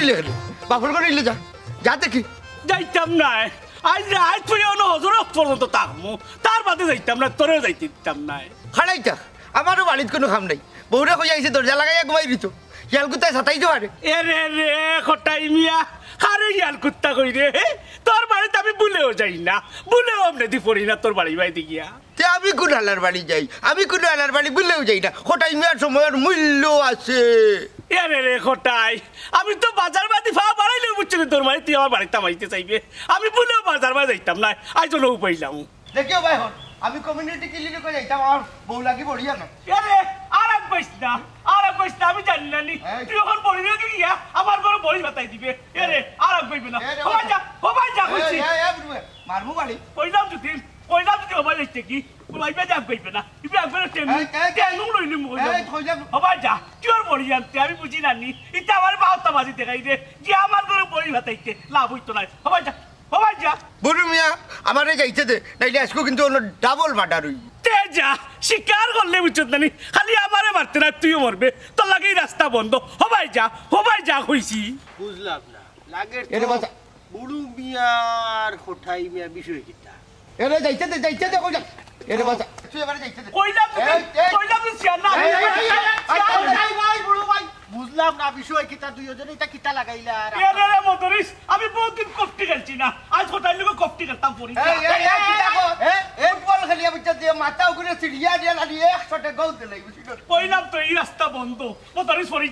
ইলে গেলে বাপর করে ইলে যা যা দেখি যাইতাম না আজ আজ তুই হজরত পর্যন্ত থাকবো তার বাদে যাইতাম না তোরেও যাইতে দিতাম না খাড়াই থাক আমারও বাড়ির কোনো খাম নাই বউরে কই আইছে দরজা লাগাইয়া ঘুমাই দিত শিয়াল কুত্তায় সাতাইতে পারে এ রে রে খটাই মিয়া আরে ইয়াল কুত্তা কই রে তোর বাড়িতে আমি ভুলেও যাই না ভুলেও আমনে পড়ি না তোর বাড়ি বাইতে গিয়া তে আমি কোন আলার বাড়ি যাই আমি কোন আলার বাড়ি বললেও যাই না খটাই মিয়ার সময়ের মূল্য আছে এরে রে খটাই আমি তো বাজার বাদি ফা বাড়াইলেও বুঝছি তোর বাড়ি তুই আমার বাড়িতে মাইতে চাইবে আমি ভুলেও বাজার বাজার যাইতাম না আজ নৌ পাইলাম দেখিও ভাই হন আমি কমিউনিটি ক্লিনিকে কই যাইতাম আমার বউ লাগি বড়িয়া না এরে আর এক পাইছ না আমি জানি না নি তুই এখন বড়ি রেখে গিয়া আমার বড় বড়ি বাতাই দিবে এরে আর এক পাইবে না ও ভাই যা কইছি মারমু বাড়ি কইলাম যদি ও ভাই যাইতে কি কইবে যা পাইবে না ইবে একবার টেম কেন লইলি মো ও ভাই যা তুই আর বড়ি আনতে আমি বুঝি না নি এটা আমার বাউতা বাজি দেখাই দে যে আমার বড় বড়ি বাতাইতে লাভ হইতো না ও ভাই যা বুড়ু মিয়া আমারে যাইতে দে নাইলে আজকে কিন্তু অন্য ডাবল মার্ডার হই যা শিকার করলে বুঝছত না খালি আমারে মারতে না তুইও মরবে তোর লাগেই রাস্তা বন্ধ হবাই যা কইছি বুঝলাম না লাগের বুড়ু মিয়ার কোঠাই মিয়া বিষয় কিটা এরে যাইতে দে কইলা এরে বাসা তুই এবারে যাইতে দে কইলাম তুই শিয়ার না ভাই বুড়ু ভাই বুঝলাম না বিষয় কিটা দুই জনে এটা কিটা লাগাইলা এরে রে মদরিস আমি বহুদিন কফটি খেলছি না আজ কোটাই লোক কফটি খেলতাম পড়ি এই বল খেলিয়া বিচ্ছা দিয়ে মাথা উগরে সিড়িয়া দিয়া লাগি এক শটে গোল দিলাই বুঝিস কইলাম তো এই রাস্তা বন্ধ মদরিস পড়ি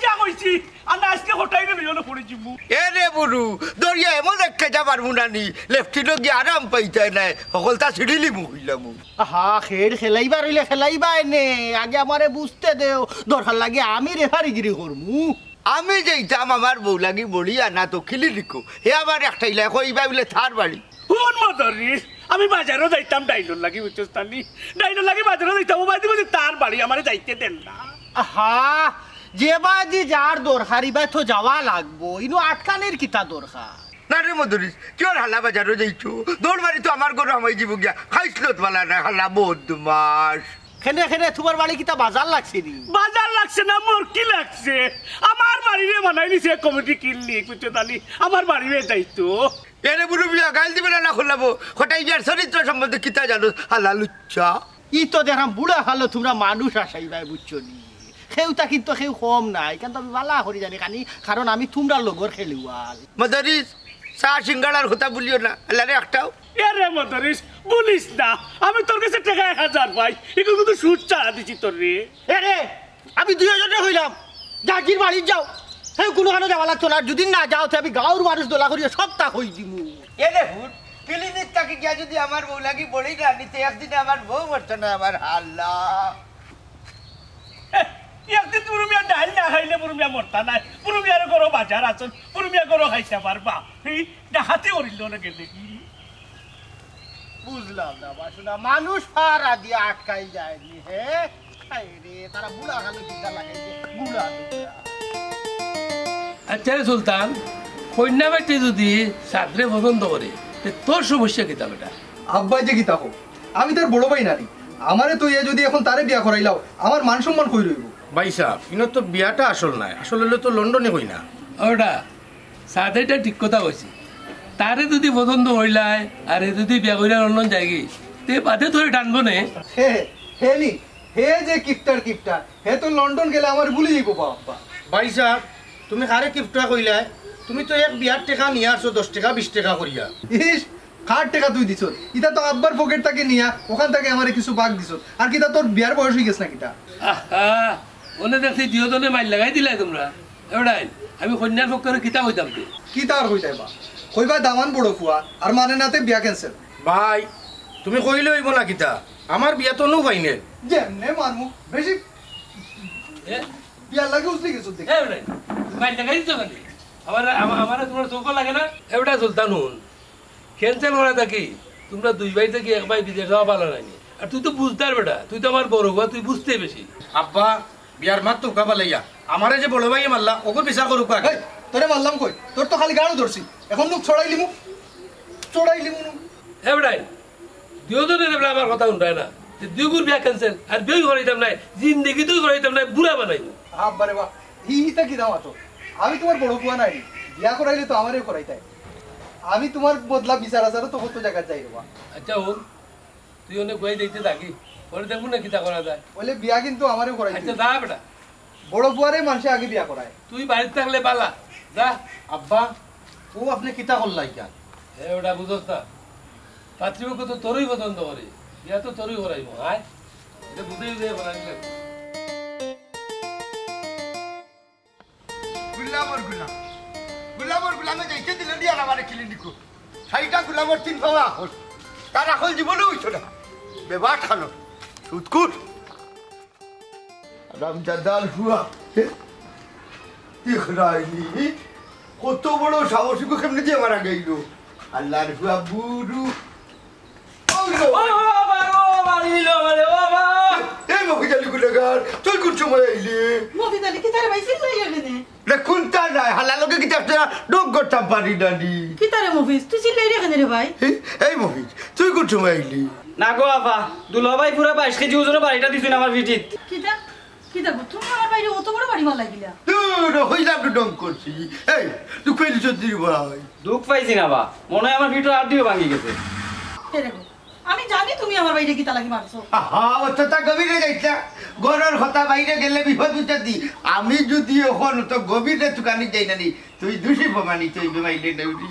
যা কইছি আর আজকে কোটাই রে নিয়নো পড়িছি মু এরে বুড়ু দরিয়া এমন একটা যাবার মুনানি লেফটিনো গিয়ে আরাম পাইতে নাই সকলটা সিঁড়িলি মু হইলাম হা খেল খেলাইবার হইলে খেলাইবা এনে আগে আমারে বুঝতে দেও দরকার লাগে আমি রেফারিগিরি করমু আমি যাইতাম আমার বউ লাগি বড়ি আনা তো খিলি লিখো হে আমার একটাই লেখো এইবার বলে থার বাড়ি কোন মদরিস আমি বাজারও যাইতাম ডাইলর লাগি বুঝছস্তানি ডাইলর লাগি বাজারও যাইতাম ও বাদি বলে তার বাড়ি আমারে যাইতে দেন না আহা যে বাদি যার দরকার ইবা তো যাওয়া লাগবো ইনো আটকানের কিতা দরকার না রে মধুরিস তুই আর হালা বাজারও যাইছো দৌড় বাড়ি তো আমার ঘরে আমায় যাব গিয়া খাইসলত বালা না হালা বদমাস খেনে তোমার বাড়ি কিতা বাজার লাগছে নি বাজার লাগছে না মোর কি লাগছে আমার বাড়িরে বানাই নিছে কমিটি কিনলি বুঝছতানি আমার বাড়িরে যাইতো এরে বুড়ো বিয়া গাল দিবে না খোলাবো হঠাই যার চরিত্র সম্বন্ধে কিতা জানো হালা লুচ্চা ই তো দেখলাম বুড়া হালো তোমরা মানুষ আসাইবাই বুঝছো নি খেউতা কিন্তু খেউ কম নাই কিন্তু আমি বালা করি জানি কানি কারণ আমি তোমরা লগর খেলুয়াল মদরিস চা সিঙ্গাড়ার কথা বলিও না আল্লাহরে একটাও এরে মদরিস বলিস না আমি তোর কাছে টাকা 1000 পাই এগুলো কিন্তু সুদ চাড়া দিছি তোর রে এরে আমি দুইজনে হইলাম জাজির বাড়ি যাও হেউ কোনো কারণে যাওয়া লাগতো না যদি না যাও তো আমি গাঁর মানুষ দোলা করিয়া সব তা হই দিমু এরে ভূত ক্লিনিক তাকে গিয়া যদি আমার বউ লাগি বড়ি না নিতে একদিনে আমার বউ মরতো না আমার হাল্লা একদিন পুরুমিয়া ডাল না খাইলে পুরুমিয়া মরতা নাই পুরুমিয়ার গরো বাজার আছেন পুরুমিয়া গরো খাইতে পারবা এই ডাহাতে করিল না গেলে কি বুঝলাম না বাসুনা মানুষ ফারা দিয়ে আটকাই যায়নি হে রে তারা বুড়া হালো দিদা লাগাই যে বুড়া আচ্ছা রে সুলতান কন্যা বেটি যদি সাদরে পছন্দ করে তোর সমস্যা কিতা বেটা আব্বা যে কিতা হোক আমি তার বড় ভাই নানি আমারে তো ইয়ে যদি এখন তারে বিয়া করাইলাও আমার মান সম্মান কই রইব ভাই সাহেব ইনো তো বিয়াটা আসল নাই আসল হলে তো লন্ডনে হই না ওটা সাদেটা ঠিক কথা কইছি তারে যদি পছন্দ হইলায় আর যদি বিয়া কইরা লন্ডন যাইগি তে বাদে ধরে টানবো নে হে নি হে যে কিপটার হে তো লন্ডন গেলে আমার ভুলে যাইব বাবা ভাই সাহেব তুমি কারে কিপটা কইলা তুমি তো এক বিয়ার টাকা নিয়ে আসছো 10 টাকা 20 টাকা করিয়া ইস খাট টাকা তুই দিছ ইটা তো আব্বার পকেট থেকে নিয়া ওখান থেকে আমারে কিছু ভাগ দিছ আর কিটা তোর বিয়ার বয়স হয়ে গেছে না কিটা আহা ওনে দেখছি দিওজনে মাইল লাগাই দিলাই তোমরা এবারে আমি কন্যার পক্ষে কিতা কইতাম তে কি তার হই যাইবা কইবা দামান বড় ফুয়া আর মানে নাতে বিয়া ক্যান্সেল ভাই তুমি কইলে হইব না কিতা আমার বিয়া তো নো ফাইনাল যেমনে মারমু বেশি বিয়া লাগে উঠলি গেছ দেখ এবারে মাইল লাগাই দিছো কেন আমার তোমার চোখ লাগে না এবারে সুলতান হুন ক্যান্সেল করা থাকি তোমরা দুই ভাই থেকে এক ভাই বিদেশ যাওয়া ভালো নাইনি আর তুই তো বুঝতার বেটা তুই তো আমার বড় ভাই তুই বুঝতেই বেশি আব্বা বিয়ার মাত তো কাবা লাইয়া আমারে যে বড় ভাই মারলা ওকে বিচার করুক আগে তোরে মারলাম কই তোর তো খালি গাড়ো ধরছি এখন মুখ ছড়াইলি মু এবারে দুজনের এবারে আমার কথা শুনবে না দুগুর বিয়া ক্যান্সেল আর বিয়ে করাইতাম নাই জিন্দগি তুই করাইতাম নাই বুড়া বানাইব আব্বারে বা হিটা কি দাও তো আমি তোমার বড় বুয়া নাই, বিয়া করাইলে তো আমারও করাইতাই। আমি তোমার বদলা বিচার আচারও তো কত জায়গায় যাই রবা। আচ্ছা ও তুই অনেক বই দেখতে থাকি পরে দেখবো না কিতা করা যায়। বলে বিয়া কিন্তু আমারও করাইতে। আচ্ছা যা বেটা, বড় বুয়ারে মানুষে আগে বিয়া করায়। তুই বাড়িতে থাকলে পালা যা। আব্বা ও আপনি কিতা করলাই কেন? ওটা বুঝোস না, পাত্রীপক্ষ তো তোরই পছন্দ করে, বিয়া তো তোরই করাইব। আয় এটা বুঝেই বুঝে করাই লাগবে। গুলামে যাইতে দিল দিয়ে আমার ক্লিনিকো সাইটা গুলামর 3 পাওয়া হল তার এখন জীবনে হইতো না বেবা খানো সুদকুর রামজাদাল হুয়া দেখরাইনি কত বড় সাহসিক কেমনে দিয়ে মারা গেল আল্লাহর হুয়া বুরু এই মহিলালি গুলাগার তুই কোন সময় আইলে মফিজ আলী কি তারে ভাই চিল্লাই এখানে রে কোনটা নাই হালালকে কি তাতে ডোক করতাম পারি নানি কি তারে মফিজ তুই চিল্লাই এখানে রে ভাই এই মহিজ তুই কোন সময় আইলি না গো আফা দুলাভাই পুরা 22 কেজি ওজনের বাড়িটা দিছেন আমার ভিটিত। কিটা কিটা তুমি আমার বাইরে অত বড় বাড়ি মাল লাগিলা তুই হইলাম তো ডং করছি এই তুই কইলি সত্যি ভাই দুঃখ পাইছি না বা, মনে হয় আমার ভিতর আড্ডিও ভাঙি গেছে। এরকম আমি জানি তুমি আমার বাইরে কিতা লাগি মারছো আহা অতটা গভীরে যাইতা গরর কথা বাইরে গেলে বিপদ উঠাতি আমি যদি এখন তো গভীরে তুকানি যাই নানি তুই দোষী প্রমাণি তুই বেমাইলে নৌরি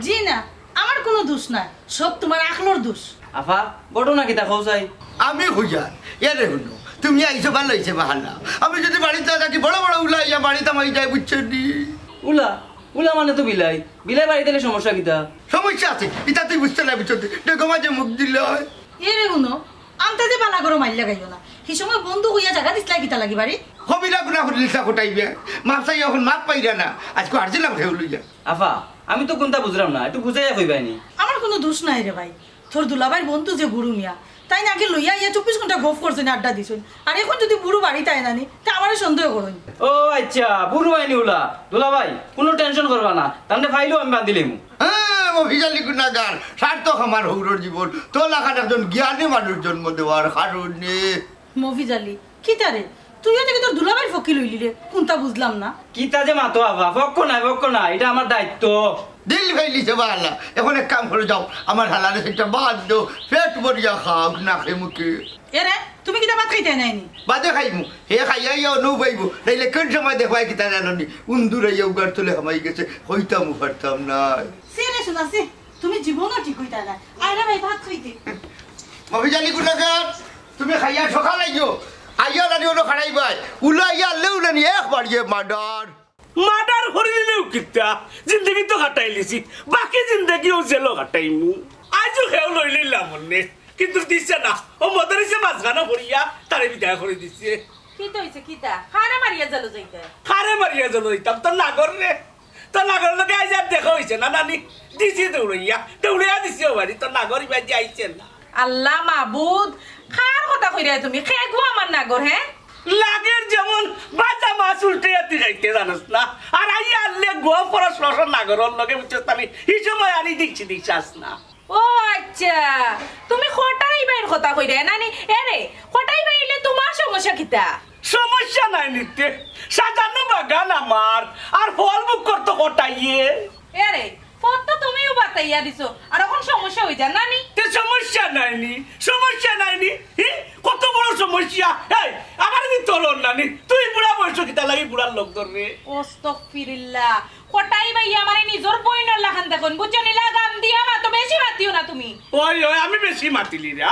জি না আমার কোনো দোষ নাই সব তোমার আকলর দোষ আফা ঘটনা কিতা কওছাই? আমি হুজার এরে হুনো তুমি আইছো ভালো হইছে বাহানা আমি যদি বাড়িতে থাকি বড় বড় উলাইয়া বাড়িতে মাই যাই বুঝছো নি উলা উলা মানে তো বিলাই, বিলাই বাড়িতে এলে সমস্যা কিতা? সমস্যা আছে এটা তুই বুঝতে না বুঝছো দেখো মাঝে মুখ দিল এরে শুনো আমতে যে বালা করো মাইল লাগাইও না সেই সময় বন্ধু হইয়া জায়গা দিসলা কিতা লাগি বাড়ি হবিরা গুনা হরিলিসা কোটাইবে মাপসাই এখন মাপ পাইরা না আজকে আরছিলাম খেয়ে লইয়া আফা আমি তো কোনটা বুঝলাম না, একটু বুঝাইয়া কইবাইনি। আমার কোনো দোষ নাই রে ভাই তোর দুলাভাইয়ের বন্ধু যে বুড়ু মিয়া তাই না আগে লইয়া ইয়া 24 ঘন্টা গফ করছেন আড্ডা দিছেন আর এখন যদি বুড়ু বাড়িতে আয় নানি তা আমারে সন্দেহ করুন ও আচ্ছা বুড়ো আইনি উলা দুলাভাই কোনো টেনশন করবা না, তাহলে ফাইলও আমি বান্ধিলিম। হ্যাঁ মহিলালি গুনাগার সার্থক আমার হৌরর জীবন তো লাখান একজন জ্ঞানী মানুষ জন্ম দেওয়ার কারণে মফিজ আলী কি তারে তুইও থেকে তোর দুলাভাইয়ের ফকি লইলি রে কোনটা বুঝলাম না কিতা যে মাতো আফা, পক্ষ নাই এটা আমার দায়িত্ব। দিল ফেলিছে বালা এখন এক কাম করে যাও আমার হালারে সেটা বাদ দো পেট ভরিয়া খাও না খেয়ে মুখে এরে তুমি কিটা ভাত খাইতে নাইনি বাদে খাইমু হে খাইয়া ইয়া নৌ পাইবো নাইলে কোন সময় দেখবাই কিতা জানি উন্দুরে ইয়া উগার তুলে হামাই গেছে হইতাম পারতাম না সিরে শোনাছি তুমি জীবনও ঠিক হইতা না আইরা ভাই ভাত খাইতে মহিলালি গুনাগার তুমি খাইয়া সকাল আইও আইয়া রানি ওনো খাড়াইবাই উলাইয়া লেউলানি একবার ইয়ে মার্ডার মার্ডার করে দিলেও কিতা জিন্দগি তো কাটাই লিছি বাকি জিন্দগিও জেলো কাটাইমু আজও খেয়েও লই লইলাম মনে কিন্তু দিছে না ও মদরিছে মাঝখানা ভরিয়া তারে বিদায় করে দিছে কিতা হইছে কিতা খারে মারিয়া জালো যাইতে খারে মারিয়া জল দিতাম তোর নাগর রে তোর নাগর লোকে আজ আর দেখা হয়েছে না নানি দিছি দৌড়াইয়া দিছি ও বাড়ি তোর নাগর ইবার যে আইছে না আল্লাহ মাবুদ খার কথা কইরা তুমি খেগো আমার নাগর হ্যাঁ লাগের যেমন বাজা মাছ উল্টে যাইতে জানোস না আর আইয়া আনলে গো পর শ্মশান নাগরের লগে বুঝছিস আমি এই সময় আনি দিচ্ছিস না ও আচ্ছা তুমি খটাই বাইর কথা কইরা নানি এরে খটাই বাইলে তোমার সমস্যা কিতা সমস্যা নাই নিতে সাজানো বাগান আমার আর ফল বুক করতে কটাইয়ে এরে ফট তো তুমিও বাতাইয়া দিছো আর এখন সমস্যা হই যা নানি তে সমস্যা নাইনি কত বড় সমস্যা এই আমার কি তোর নানি তুই বুড়া বয়স কিতা লাগি বুড়ার লোক ধরে আস্তাগফিরুল্লাহ খটাই বাই আমারে নিজর বইনর লাখান দেখুন বুঝছনি লাগাম দিয়া মা তো বেশি মাতিও না তুমি ওই আমি বেশি মাতিলি রে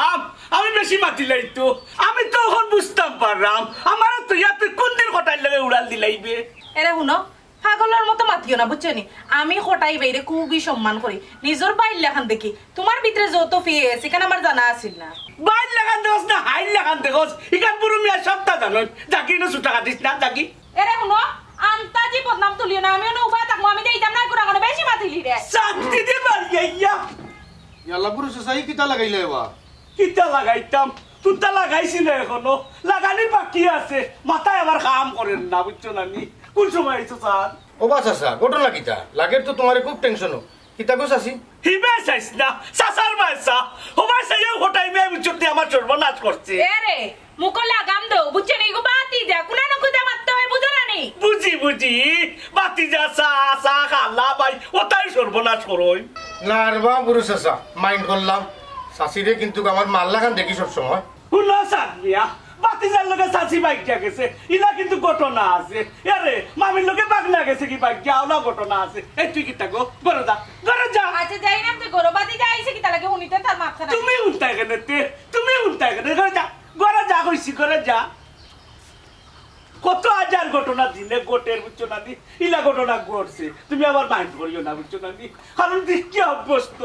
আমি বেশি মাতিলাই তো আমি তো এখন বুঝতাম পারলাম আমার তো ইয়াতে কোন দিন খটাই লাগে উড়াল দিলাইবে এরে শুনো পাগলের মতো মাতিও না বুঝছনি আমি খটাই বাইরে খুবই সম্মান করি নিজর বাইর লেখান দেখি তোমার ভিতরে যত ফিয়ে সেখানে আমার জানা আছিল না বাইর লাগান দেখোস না হাইল লাগান দেখোস ইকান পুরো মিয়া সপ্তাহ জানো জাকি না সুতা কাটিস না জাকি এরে শুনো আন্তাজি বদনাম তুলিও না আমিও না উবা থাকবো আমি দেইতাম না কুড়া কোনো বেশি মাতিলি রে শান্তি দে মারিয়া ইয়াল্লা পুরো সাই কিতা লাগাইলে বা কিতা লাগাইতাম তুতা লাগাইছি না এখনো লাগানির বাকি আছে মাথায় আবার কাম করেন না বুঝছো না নি কোন সময় আইছো স্যার ও বা চাচা ঘটনা কিতা লাগের তো তোমারে খুব টেনশন কিতা গো চাচি হিবে চাইছ না সাসার মাইসা হবার সাইও হটাই মে বুঝছো আমার সর্বনাশ করছে এরে মুকো লাগাম দাও বুঝছনি গো বাতি যা কুনা না কুদা মারতে হয় বুঝো না নি বুঝি বুঝি বাতি যা চা চা খালা ভাই ওটাই সর্বনাশ করই না আর বা বুড়ো চাচা মাইন্ড করলাম চাষিরে কিন্তু আমার মাল্লা খান দেখি সবসময় শুনো সাকিয়া বাতি যার লগে চাচি বাইক গেছে ইলা কিন্তু ঘটনা আছে আরে মামির লগে বাগনা গেছে কি বাইক যাওলা ঘটনা আছে এই তুই কি থাকো ঘরে যা ঘরে যা আচ্ছা যাই না তুই গরবাদি যাইছে কি তালাকে উনিতে তার মাথা না তুমি উল্টাই কেন তুমি উল্টাই কেন ঘরে যা কইছি ঘরে যা কত হাজার ঘটনা দিনে গোটের বুঝছো না নি ইলা ঘটনা ঘটছে তুমি আবার মাইন্ড করিও না বুঝছো না নি কারণ কি অভ্যস্ত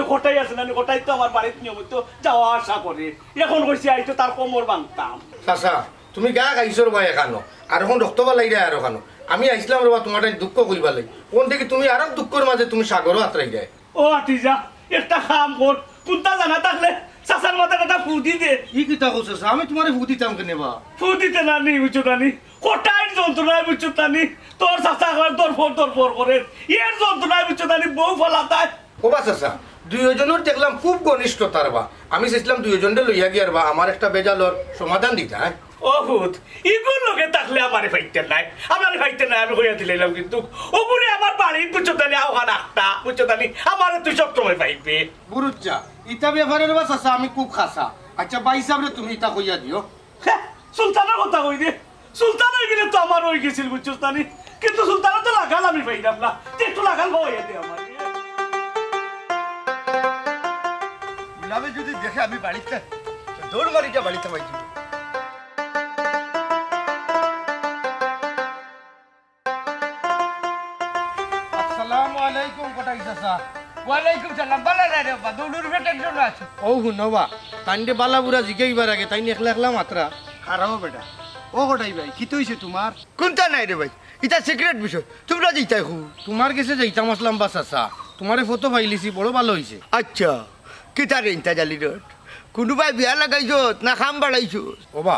গোটাই আছে না গোটাই তো আমার বাড়িতে নিয়মিত যাওয়া আসা করে এখন কইছি আইতো তার কোমর ভাঙতাম চাচা তুমি গা খাইছো রবা এখানো আর এখন রক্ত বালাই দেয় আর ওখানো আমি আইসলাম রবা তোমার দুঃখ করিবা লাই কোন থেকে তুমি আর দুঃখের মাঝে তুমি সাগরও আত্রাই দেয় ও আতিজা একটা কাম কর কোনটা জানা থাকলে চাচার মাথায় একটা ফু দি দে ই কিতা কইছো আমি তোমারে ফু দিতাম কেনে বা ফু দিতে না নি বুঝছো না নি কোটাই যন্ত্রণায় বুঝছো না নি তোর চাচা দরফর করে এর যন্ত্রণায় বুঝছো না নি বউ ফলাতায় ও বা চাচা দুইজনের দেখলাম খুব ঘনিষ্ঠতার বা আমি চাইছিলাম দুইজনটা লইয়া গিয়ার বা আমার একটা বেজালর সমাধান দিতা হ্যাঁ অহুত ইগুর লোকে থাকলে আমারে ফাইতে নাই আমি হইয়া দিলাম কিন্তু ওগুলি আমার বাড়ির বুঝছো তানি আওহান একটা বুঝছো তানি আমারে তুই সব সময় পাইবে বুরুজ্জা ইতা ব্যাপারে রবা চাচা আমি খুব খাসা আচ্ছা বাই সাহেব তুমি ইতা কইয়া দিও সুলতানের কথা কই দে সুলতান হয়ে গেলে তো আমার হয়ে গেছিল বুঝছো তানি কিন্তু সুলতানের তো লাগাল আমি পাইলাম না একটু লাগাল হইয়া দে আমার গুলামে যদি দেখে আমি বাড়িতে দৌড় মারিটা বাড়িতে পাইছি আসসালামু আলাইকুম কোটাই চাচা ওয়ালাইকুম সালাম ভালো রে বাবা দৌড়ুর টেনশন আছে ও শুনবা তাইন্ডে বালা বুড়া জিগাইবার আগে তাইন একলা একলা মাত্রা খারাপ বেটা ও গোটাই ভাই কি তৈছে তোমার কোনটা নাই রে ভাই এটা সিক্রেট বিষয় তোমরা যেটাই হু তোমার কাছে যাইতাম আসলাম বা চাচা তোমারে ফটো পাইলিছি বড় ভালো হইছে আচ্ছা কিতা রে ইন্তা জালি রোড কোনোবাই বিয়া লাগাইছ না খাম বাড়াইছ ওবা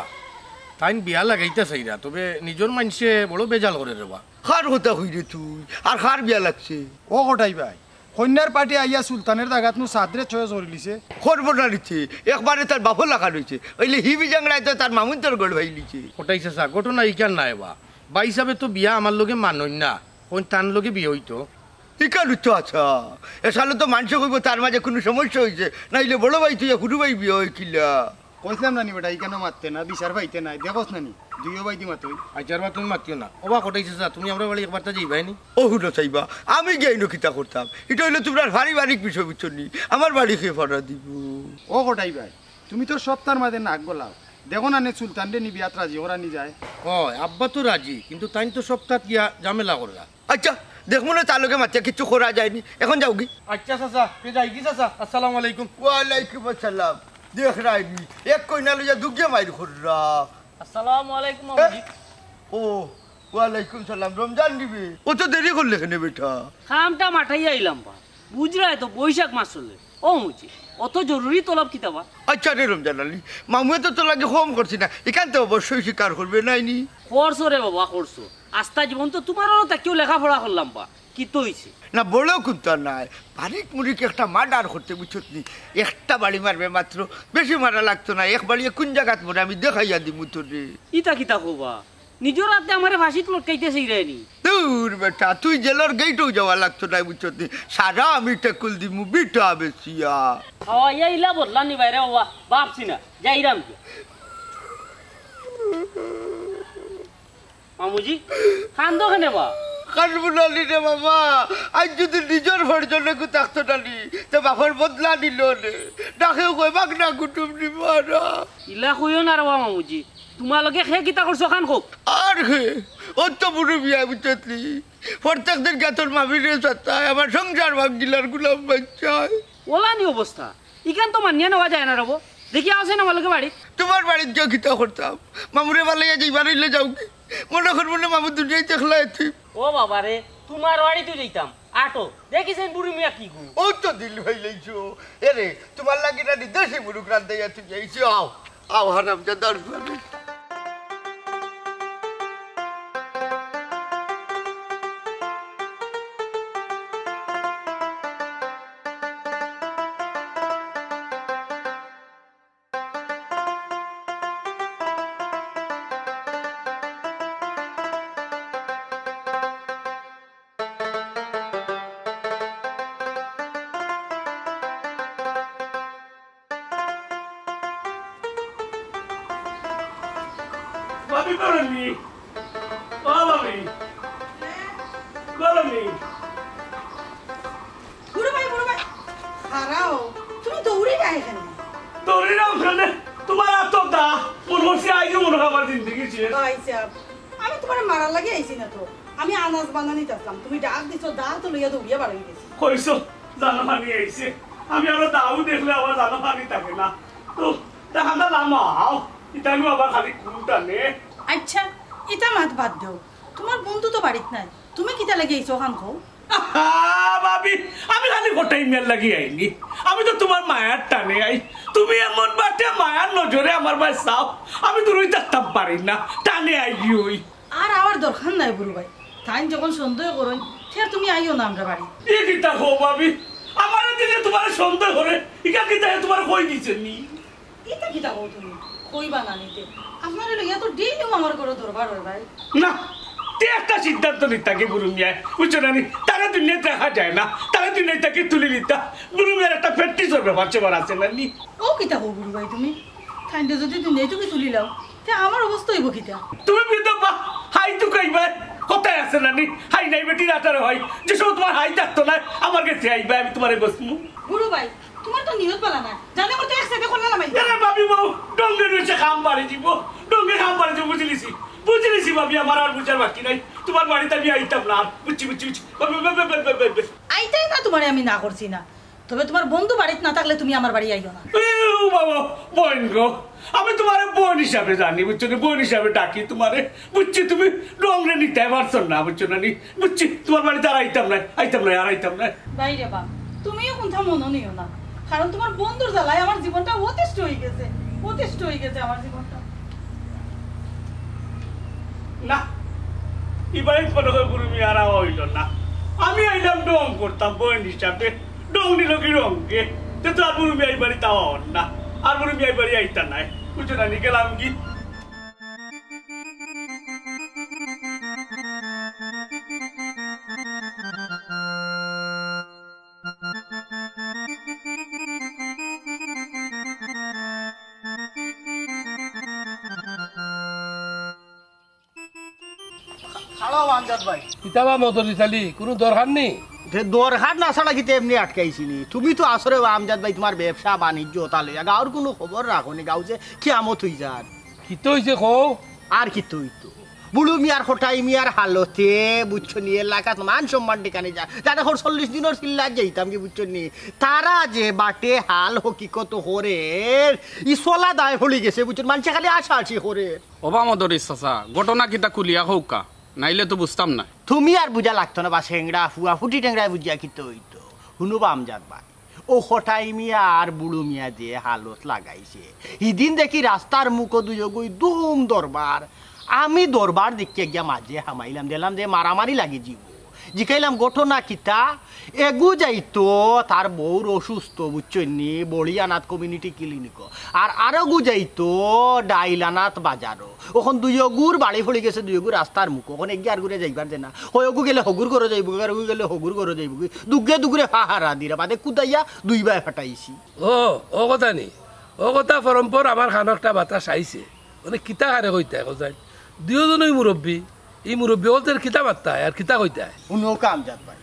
তাইন বিয়া লাগাইতে চাইরা তবে নিজের মানুষে বড় বেজাল করে রেবা খার হতা হই রে তুই আর খার বিয়া লাগছে ও গোটাই ভাই কন্যার পার্টি আইয়া সুলতানের জায়গাত নু সাদরে ছয় জোর লিছে করবো না নিচ্ছে একবারে তার বাপো লাগা রয়েছে ওইলে হিবি জাংলায় তো তার মামুন তোর গড় ভাই লিছে কোটাই চাচা ঘটনা ইকান নাই বা বাই হিসাবে তো বিয়া আমার লগে মানই না কোন তান লগে বিয়ে হইতো ইকান তো আচ্ছা এসালে তো মানুষ কইব তার মাঝে কোনো সমস্যা হয়েছে নাইলে বড় ভাই তুই কোনো ভাই বিয়ে হয়েছিলা কইছিলাম নানি বেটা এই কেন মারতে না বিচার পাইতে নাই দেখোস নানি দুইও ভাই দি মাতই আচ্ছা বা তুমি মাতিও না ওবা কোটাই চাচা তুমি আমরা বাড়ি একবার যাইবাই নি ও হুনো চাইবা আমি যাই কিতা করতাম এটা হইলে তোমরা পারিবারিক বিষয় বুঝছো নি আমার বাড়ি খেয়ে ফাটা দিব ও গোটাই ভাই তুমি তো সপ্তাহের মাঝে নাক গলাও দেখো না নে সুলতান রে নিবি আত্রা জি ওরা নি যায় ও আব্বা তো রাজি কিন্তু তাইন তো সপ্তাহ গিয়া ঝামেলা করলা আচ্ছা দেখবো না তার লোকে মাত্রা কিচ্ছু করা যায়নি এখন যাও কি আচ্ছা চাচা তুই যাই কি চাচা আসসালামু আলাইকুম ওয়ালাইকুম আসসালাম দেখ রাইনি এক কইনা লইয়া দুগে মাইর খররা আসসালামু আলাইকুম ও ওয়ালাইকুম সালাম রমজান দিবে ও তো দেরি করলে কেন বেটা খামটা মাঠাই আইলাম বা বুঝলাই তো বৈশাখ মাস চলে ও মুচি অত জরুরি তলব কিতাবা আচ্ছা রে রমজান আলী মামুয়ে তো তোর লাগে হোম করছি না এখান তো অবশ্যই স্বীকার করবে নাইনি করছো রে বাবা করছো আস্থা জীবন তো তোমারও তা কেউ লেখাপড়া করলাম বা কি তো হইছে না বড়ও কিন্তু আর নাই বারিক মুড়িকে একটা মার্ডার করতে বুঝছত নি একটা বাড়ি মারবে মাত্র বেশি মারা লাগতো না এক বাড়িয়ে কোন জায়গাত মরে আমি দেখাইয়া দিব তোরে ইতা কিতা কবা নিজের হাতে আমার ভাসিত লটকাইতে চাইরানি দূর বেটা তুই জেলার গেইটেও যাওয়া লাগতো না বুঝছত নি সারা আমি টেকুল দিমু বিটা বেশিয়া ইয়া ইলা বদলানি বাইরে বাবা ভাবছি না যাইরাম কি মামুজি কান্দ কেনে বা কানবো নালি রে বাবা আজ যদি নিজের ঘর জন্য থাকতো নালি তো বাপের বদলা নিল রে ডাকেও কইবাক না কুটুম নিবারা ইলা কইও না রে মামুজি তোমালোকে খে কিতা করছো খান খুব আর হে অত বড় বিয়া বুঝতলি প্রত্যেক দিন গাতর মামিরে সাতায় আমার সংসার ভাঙছিলার গুলাম বাচ্চায় ওলানি অবস্থা ইখান তো মানিয়ে নেওয়া যায় না রব দেখি আসেন আমালোকে বাড়ি তোমার বাড়ির যা খিতা করতাম মামুরে বালাইয়া যাইবার হইলে যাও কি মনে করবো না মামু দুনিয়ায় দেখলাই তুই ও বাবা রে তোমার বাড়ি তুই যাইতাম আটো দেখিছেন বুড়ি মিয়া কি গু ও তো দিল ভাই লাইছো এরে তোমার লাগি না দেশি মুরুক রান্দাইয়া তুই যাইছো আও আও হারাম জাদার ভাবি করেননি ও ভাবি করেননি বুড়ো ভাই হারাও তুমি দৌড়ে যায় এখানে দৌড়িরাম ফেলে তোমার এত দা মনে হচ্ছে আইকে মনে খাবার জিন্দগি ছিল ভাই সাহেব আমি তোমার মারার লাগে আইছি না তো আমি আনাজ বানানি চাচ্লাম তুমি ডাক দিছো দা তো লইয়া দৌড়িয়া বাড়ি গেছি কইছো জানো পানি আইছে আমি আরো দাও দেখলে আমার জানো পানি থাকে না তো দেখাটা নামাও ইতালু আবার খালি কুলটা নে আচ্ছা এটা মাত বাদ দাও তোমার বন্ধু তো বাড়িত নাই তুমি কিতা লাগে আইছো ওখান খাও ভাবি আমি খালি গোটাই মেল লাগি আইনি আমি তো তোমার মায়ার টানে আই তুমি এমন বাটে মায়ার নজরে আমার ভাই চাও আমি তো রই থাকতাম পারি না টানে আই ওই আর আমার দরকার নাই বুড়ো ভাই তাই যখন সন্দেহ করো ফের তুমি আইও না আমরা বাড়ি এ কিতা হো ভাবি আমার দিনে তোমার সন্দেহ করে ইকা কিতা তোমার কই দিছে নি এটা কিতা হো তুমি কইবা না নিতে আপনার লইয়া তো ডেইলি আমার করে দরবার হয় ভাই না তে একটা সিদ্ধান্ত নিতাকে বুড়ো মিয়ায় বুঝছো না তারা দুনিয়া দেখা যায় না তারা দুনিয়া তাকে তুলে নিতা বুড়ো মিয়ার একটা প্র্যাকটিসের ব্যাপার চেবার আছে না নি ও কিতা হো বুড়ো ভাই তুমি ঠান্ডা যদি তুমি এইটুকু তুলি লাও তে আমার অবস্থা হইব কিতা তুমি বিধবা হাই তো কইবা কোথায় আছে না নি হাই নাই বেটি রাতার হয় যে সব তোমার হাই থাকতো না আমার কাছে আইবা আমি তোমারে বসমু বুড়ো ভাই তোমার তো নিয়ত পালা না জানে মতো একসাথে করলা না ভাই আরে ভাবি বউ ডঙ্গে রয়েছে খাম বাড়ি দিব ডঙ্গে খাম বাড়ি দিব বুঝলিছি ভাবি আমার আর বুঝার বাকি নাই তোমার বাড়িতে আমি আইতাম না বুঝছি আইতাই না তোমারে আমি না করছি না তবে তোমার বন্ধু বাড়িতে না থাকলে তুমি আমার বাড়ি আইও না বাবা বোন গো আমি তোমার বোন হিসাবে জানি বুঝছো না বোন হিসাবে ডাকি তোমারে বুঝছি তুমি ডঙ্গে নিতে পারছো না বুঝছো না নি বুঝছি তোমার বাড়িতে আর আইতাম না আর আইতাম না বাইরে বা তুমিও কোনটা মনে নিও না কারণ তোমার বন্ধুর জ্বালায় আমার জীবনটা অতিষ্ঠ হয়ে গেছে আমার জীবনটা না এবারে কোনো গুরু মিয়ারা হইল না আমি আইলাম ডং করতাম বোন হিসাবে ডং নিল কি রঙকে তো আর গুরু মিয়াই বাড়ি তাও না আর গুরু মিয়াই বাড়ি আইতা নাই বুঝছো না নি গেলাম কি ছাড়াও আমজাদ ভাই কিতাবা মদরি চালি কোনো দরকার নেই দরকার না ছাড়া কিন্তু এমনি আটকাইছিনি তুমি তো আসরে আমজাদ ভাই তোমার ব্যবসা বাণিজ্য তালে গাঁর কোনো খবর রাখো নি গাঁও যে কিয়ামত হই যান কি তো হয়েছে কও আর কি তো বুড়ু মিয়ার হঠাই মিয়ার হালতে বুঝছো নি এলাকাত মান সম্মান টিকানি যা যারা 40 দিনের চিল্লা যাইতাম কি বুঝছো নি তারা যে বাটে হাল হকিকত হরে ই সোলা দায় হলি গেছে বুঝছো মানুষে খালি আশা আছি হরে অবামদরিস চাচা ঘটনা কিতা খুলিয়া হৌকা নাইলে তো বুঝতাম না তুমি আর বুঝা লাগতো না বা সেংড়া ফুয়া ফুটি টেংরায় বুঝিয়া কি তো হইতো শুনুবা আমজাদ ভাই ও হঠাই মিয়া আর বুড়ো মিয়া যে হালত লাগাইছে ইদিন দেখি রাস্তার মুখো দুই দুম দরবার আমি দরবার দেখিয়ে গিয়া মাঝে হামাইলাম দিলাম যে মারামারি লাগি জীব জিকাইলাম ঘটনা কিতা এগু যাইতো তার বউর অসুস্থ বুঝছনি বড়িয়ানাথ কমিউনিটি ক্লিনিক আর আরগু যাইতো ডাইলানাথ বাজারও ওখন দুইগুর বাড়ি ফলি গেছে দুইগুর রাস্তার মুখ ওখানে এগিয়ে আর ঘুরে যাইবার যে না হয়গু গেলে হগুর করে যাইব আরগু গেলে হগুর করে যাইব দুগে দুগুরে হাহারা দিরা বাদে কুদাইয়া দুই বাই ফাটাইছি ও কথা নি ও কথা পরম্পর আমার খানকটা বাতাস আইছে মানে কিতা হারে কইতা কোথায় দুজনই মুরব্বী এই মুরব্বী ওদের কিতা বার্তায় আর কিতা কইতায় উনিও কামজাত ভাই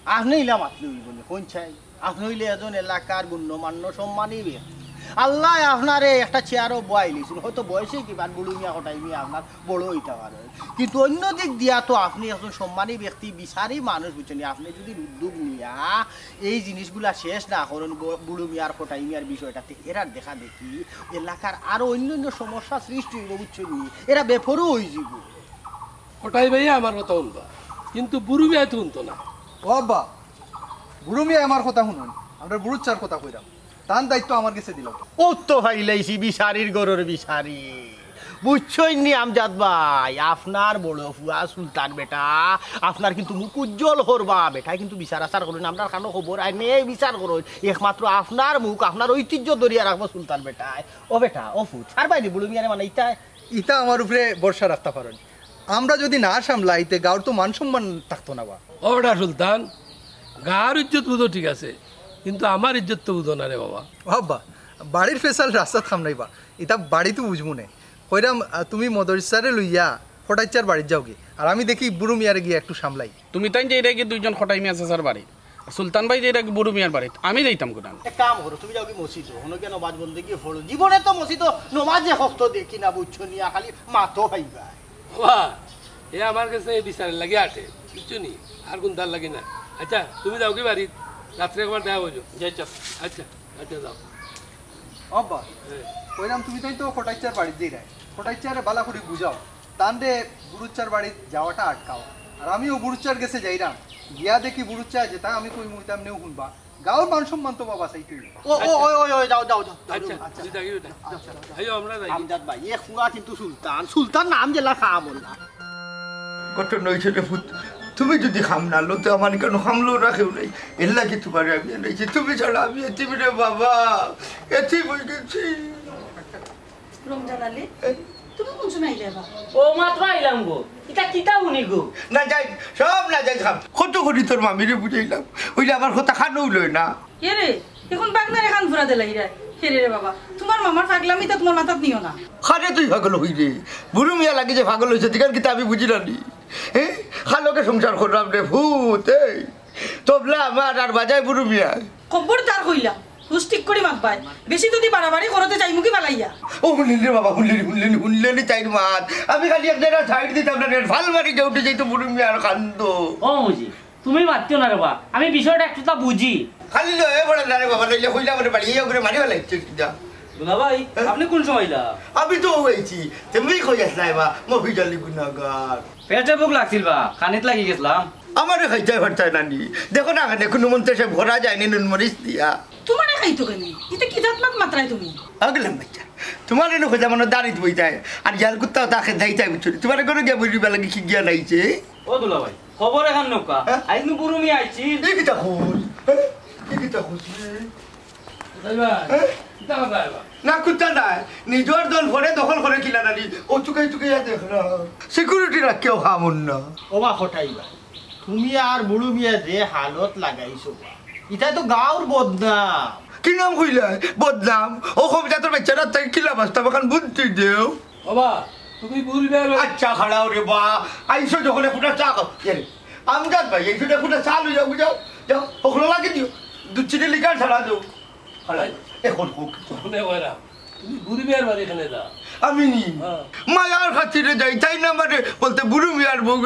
আপনি ইলাম আপনি হইবনি কোন চাই আপনি হইলে এজন এলাকার গণ্যমান্য সম্মানী ব্যক্তি আল্লাহ আপনারে একটা চেয়ারও বয়াই লিছিল হয়তো বয়সে কি বার বুড়ো মিয়া হটাই মিয়া আপনার বড় হইতে পারে কিন্তু অন্য দিক দিয়া তো আপনি একজন সম্মানী ব্যক্তি বিচারি মানুষ বুঝছেন আপনি যদি উদ্যোগ নিয়া এই জিনিসগুলা শেষ না করেন বুড়ো মিয়ার হটাই মিয়ার বিষয়টাতে এরা দেখা দেখি এলাকার আরো অন্য সমস্যা সৃষ্টি হইব বুঝছেন এরা বেফরও হয়ে যাব ওটাই ভাইয়া আমার কথা শুনবা কিন্তু বুড়ু মিয়া তো শুনতো না ও আব্বা বুড়ো মিয়া আমার কথা শুনুন আমরা বুড়ুর চার কথা কইরাম তার দায়িত্ব আমার কাছে দিলাম ও তো ভাইলাইছি বিচারির গরুর বিচারি বুঝছই নি আমজাদ ভাই আপনার বড় ফুয়া সুলতান বেটা আপনার কিন্তু মুখ উজ্জ্বল করবা বেটা কিন্তু বিচার আচার করুন আপনার কানো খবর আর নেই বিচার করুন একমাত্র আপনার মুখ আপনার ঐতিহ্য দরিয়া রাখবো সুলতান বেটায় ও বেটা ও ফুট আর বাইরে বুড়ো মিয়ারে মানে ইটা আমার উপরে ভরসা রাখতে পারেন আমরা যদি না সামলাইতে গাঁর তো মান সম্মান থাকতো না বা ও বেটা সুলতান গার ইজ্জত বুঝো ঠিক আছে কিন্তু আমার ইজ্জত তো বুঝো না রে বাবা বাবা বাড়ির ফেসাল রাস্তা থামনাইবা এটা বাড়ি তো বুঝবো না কইরাম তুমি মদরসারে লইয়া ফটাইচার বাড়ির যাও কি আর আমি দেখি বুড়ো মিয়ারে গিয়ে একটু সামলাই। তুমি তাই যে এটা কি দুইজন খটাই মিয়া চাচার বাড়ি, সুলতান ভাই যে এটা কি বুড়ো মিয়ার বাড়ি, আমি যাইতাম কোথাও। এক কাম করো, তুমি যাও কি মসজিদ হনো কেন নমাজ বন্ধে গিয়ে পড়ো। জীবনে তো মসজিদ নমাজে হক্ত দেখি না, বুঝছো নিয়া খালি মাতো পাইবা। বাবা এ আমার কাছে বিচারের লাগে আটে, বুঝছো নি, আর কোন তার লাগে না। আচ্ছা তুমি যাও কি বাড়ি, রাত্রে একবার দেখা বলছো। যাইছ আচ্ছা আচ্ছা যাও। অব্বা কইরাম তুমি তাই তো ফটাইচার বাড়ির যেই রায় ফটাইচারে বালা করে বুঝাও, তান্ডে বুড়ুচ্চার বাড়ি যাওয়াটা আটকাও। আর আমিও বুড়ুচ্চার গেছে যাইরাম, গিয়া দেখি বুড়ুচ্চা যেটা আমি কই মুইতাম নেও শুনবা, গাঁৱৰ মান সম্মান তো বাবা চাই তুই। ও ও ওই ওই ওই যাও যাও যাও। আচ্ছা তুই থাকি ওটা, আইও আমরা যাই। আমজাদ ভাই এ খুয়া কিন্তু সুলতান, সুলতান নাম জেলা খাম না। ঘটনা হয়েছে রে ফুট, তুমি যদি খাম না লো তো আমার কেন খামলো রাখেও নাই, এর লাগে তোমার আমি এনেছি, তুমি ছাড়া আমি এতিম রে বাবা, এতিম হয়ে গেছি। রমজান আলী তুমি কোন সময় আইলে বা? ও মাত্র আইলাম গো, এটা কিতা শুনি গো। না যাই সব না যাই খাম, কত করি তোর মামিরে বুঝাইলাম, ওইলে আমার কথা খানো লয় না। কে রে এখন বাগনারে খান ফুরা দিলাই রে। কে রে বাবা, তোমার মামার পাগলামি তো তোমার মাথাত নিও না। খারে তুই পাগল হই রে, বুড়ো মিয়া লাগে যে পাগল হয়েছে দিকার কিন্তু আমি বুঝি না নি। হ্যাঁ খালোকে সংসার করলাম রে ভূত, এই তবলা আমার আর বাজায় বুড়ো মিয়া। খবর তার কইলাম হুস্টিক করে মাত পায়, বেশি যদি বাড়াবাড়ি করতে চাই মুখি পালাইয়া। ও শুনলেন রে বাবা, শুনলেন চাইর মাত, আমি খালি এক জায়গায় সাইড দিতাম না, ভাল মারি যে উঠে যাইতো বুড়ো মিয়া আর কান্দ। ও মুজি তুমি মাতিও না রে বা, আমি বিষয়টা একটু তা বুঝি। খালি লয়ে পড়ে না রে বাবা, নইলে হইলে আমার বাড়ি এই করে মারিবা লাগছে যা। দুলা ভাই আপনি কোন সময় দা? আমি তো হয়েছি তুমি কই আসলাই বা মফি জালি গুনাগার। পেটে ভোগ লাগছিল বা, খানিত লাগি গেছিলাম। আমারে খাইতে পারতাই নানি, দেখো না এখানে কোনো মন্ত্রে সে ভরা যায়নি নুন মরিচ দিয়া। তোমারে খাইতো কেন? এটা কি জাতমাত মাত্রায় তুমি? আগলাম বাচ্চা তোমার এনে খোঁজা মানে দাঁড়িয়ে বইতায় আর জাল কুত্তাও তাকে যাইতাই বুঝছো, তোমার করে গিয়া বুঝিবা লাগে কি গিয়া নাইছে। ও দুলা ভাই খবর এখন নৌকা আইজ নু বুড়ো মিয়া আইছি। এই কিতা খুঁজ, এই কিতা খুঁজ না কুত্তা নাই, নিজের দল ভরে দখল করে কিনা নানি, ও চুকাই চুকাই দেখ না সিকিউরিটি রাখকেও খামুন না। ও বা হটাইবা, তুমি আর বুড়ো মিয়া যে হালত লাগাইছো, এটা তো গাঁৱৰ বদনাম। কি নাম কইলা বদনাম? ও কম জাতর বাচ্চারা তাই কিলা বাস্তা বাখান বুদ্ধি দেও। বাবা তুমি বুঝবে। আচ্ছা খাড়াও রে বা, আইসো যখন ফুটা চা খাও আমজাদ ভাই, এই ফুটা ফুটা চা লই যাও, যাও যাও ওগুলো লাগিয়ে দিও, দু চিনি লিকার ছাড়া দেও। এখন হোক তুমি বুড়ি বিয়ার বাড়ি এখানে যা। আমি নি মায়ার খাতিরে যাই, তাই না মানে বলতে বুড়ো মিয়ার বউ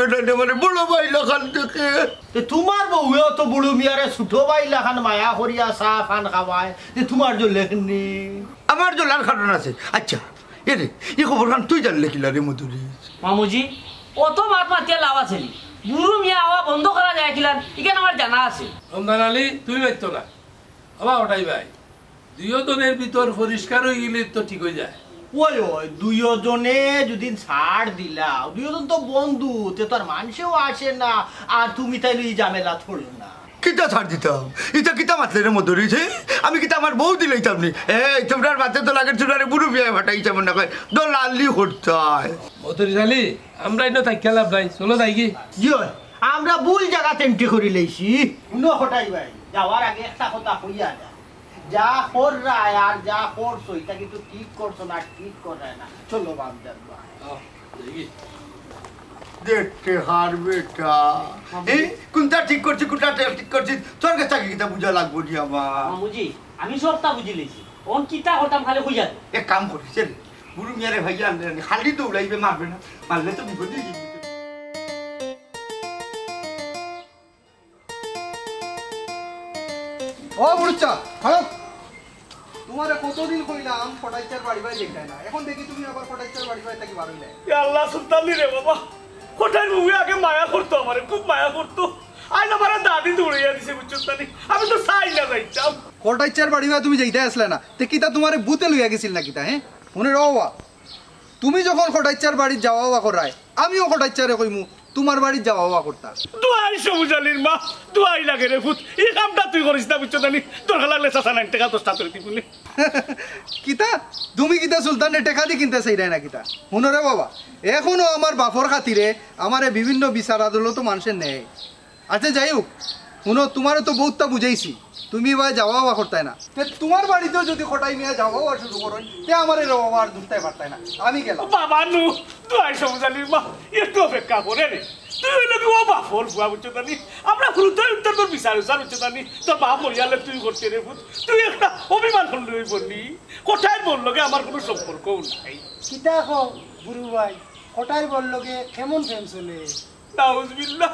মানে বড় ভাই লাখান থেকে। তোমার বউও তো বুড়ো মিয়ারে ছোট ভাই লাখান মায়া করিয়া চাহ ফান খাওয়ায়, তোমার জলেখনি। আমার জলার কারণ আছে। আচ্ছা এ রে এই খবর খান তুই জানলে কিলা রে মধুরি? মামুজি অত মাত মাতিয়া লাভ আছে নি, বুড়ো মিয়া আওয়া বন্ধ করা যায় কিলান এখানে আমার জানা আছে। রমজান আলী তুমি মারতো না বাবা, ওটাই ভাই দুইজনের ভিতর পরিষ্কার হয়ে গেলে তো ঠিক হয়ে যায়। ওই ওই দুইজনে যদি ছাড় দিলা, দুইজন তো বন্ধু, তে তো আর মানুষেও আসে না, আর তুমি তাই এই ঝামেলা থড়ো না। কিতা ছাড় দিতাম, এটা কিতা মাতলে রে মধুরি? আমি কিতা আমার বউ দিলাইতাম নি? এই তোমরার মাতে তো লাগে চুলারে বুড়ো বিয়ে ফাটাইছে মনে কয় দলালি করতায়। মধুরি শালি আমরা এটা থাকি লাভ নাই, চলো যাই কি। আমরা ভুল জায়গা এন্ট্রি করে লইছি। শুনো হটাই ভাই, যাওয়ার আগে একটা কথা কইয়া যা, যা কর রায় আর যা করছো এটা কিন্তু ঠিক করছো না, ঠিক করে না। চলো বামজাদ ভাই দেখতে হার বেটা, এই কোনটা ঠিক করছি কোনটা ঠিক করছি তোর কাছে কিতা বুঝা লাগবো নি আমার। মামুজি আমি সবটা বুঝি লইছি, ওন কিতা করতাম খালি কইয়া দে। এক কাম করিস বুড়ো মিয়ারে ভাইয়া খালি তো উড়াইবে, মারবে না, মারলে তো বিপদে যাবে। ও বুড়ুচ্চা খারাপ, তোমারে কতদিন কইলাম ফটাইচার বাড়ি বাড়ি দেখায় না, এখন দেখি তুমি আবার ফটাইচার বাড়ি বাড়ি থাকি বাড়ি নাই। আল্লাহ সুলতানি রে বাবা, কোথায় মুভি আগে মায়া করতো, আমার খুব মায়া করতো, আজ আমার দাদি দৌড়িয়া দিছে বুঝছানি, আমি তো চাই না যাইতাম। ফটাইচার বাড়ি বাড়ি তুমি যাইতে আসলে না, তে কিতা তোমারে বুতে লইয়া গেছিল না কিতা? হ্যাঁ মনে রওয়া, তুমি যখন ফটাইচার বাড়ি যাওয়া করায় আমিও ফটাইচারে কইমু তোমার বাড়ি যাওয়া করতা। দুয়াই সবুজ আলীর মা, দুয়াই লাগে রে ফুট, এই কামটা তুই করিস না বুঝছানি, দরকার লাগলে চাচা নাই টাকা 10টা করে দিবি। কিতা তুমি কিতা সুলতানের টেকা দি কিনতে চাই না কিতা? শুনো রে বাবা, এখনো আমার বাপর খাতিরে আমারে বিভিন্ন বিচার আদালত মানুষের নেয়। আচ্ছা যাই হোক, শুনো তোমারও তো বহুতটা বুঝাইছি তুমি ভাই যাওয়া করতাই না তোমার বাড়িতেও যদি খটাই নিয়ে যাওয়া শুরু করো তে আমার এর আর দুটাই পারতাই না আমি গেলাম বাবা নু তুই সমজালি মা একটু অপেক্ষা করে রে তুই হইলে কি ও বাপর বুয়া বুঝছো জানি আমরা গুরুত্ব উত্তর তোর বিচার বুঝছো জানি তোর বাপ মরিয়ালে তুই করতে রে ভূত তুই একটা অভিমান করলি বললি কোথায় বললো গে আমার কোনো সম্পর্কও নাই কিতা কো গুরু ভাই খটাই বললো গে কেমন প্রেম চলে নাউজুবিল্লাহ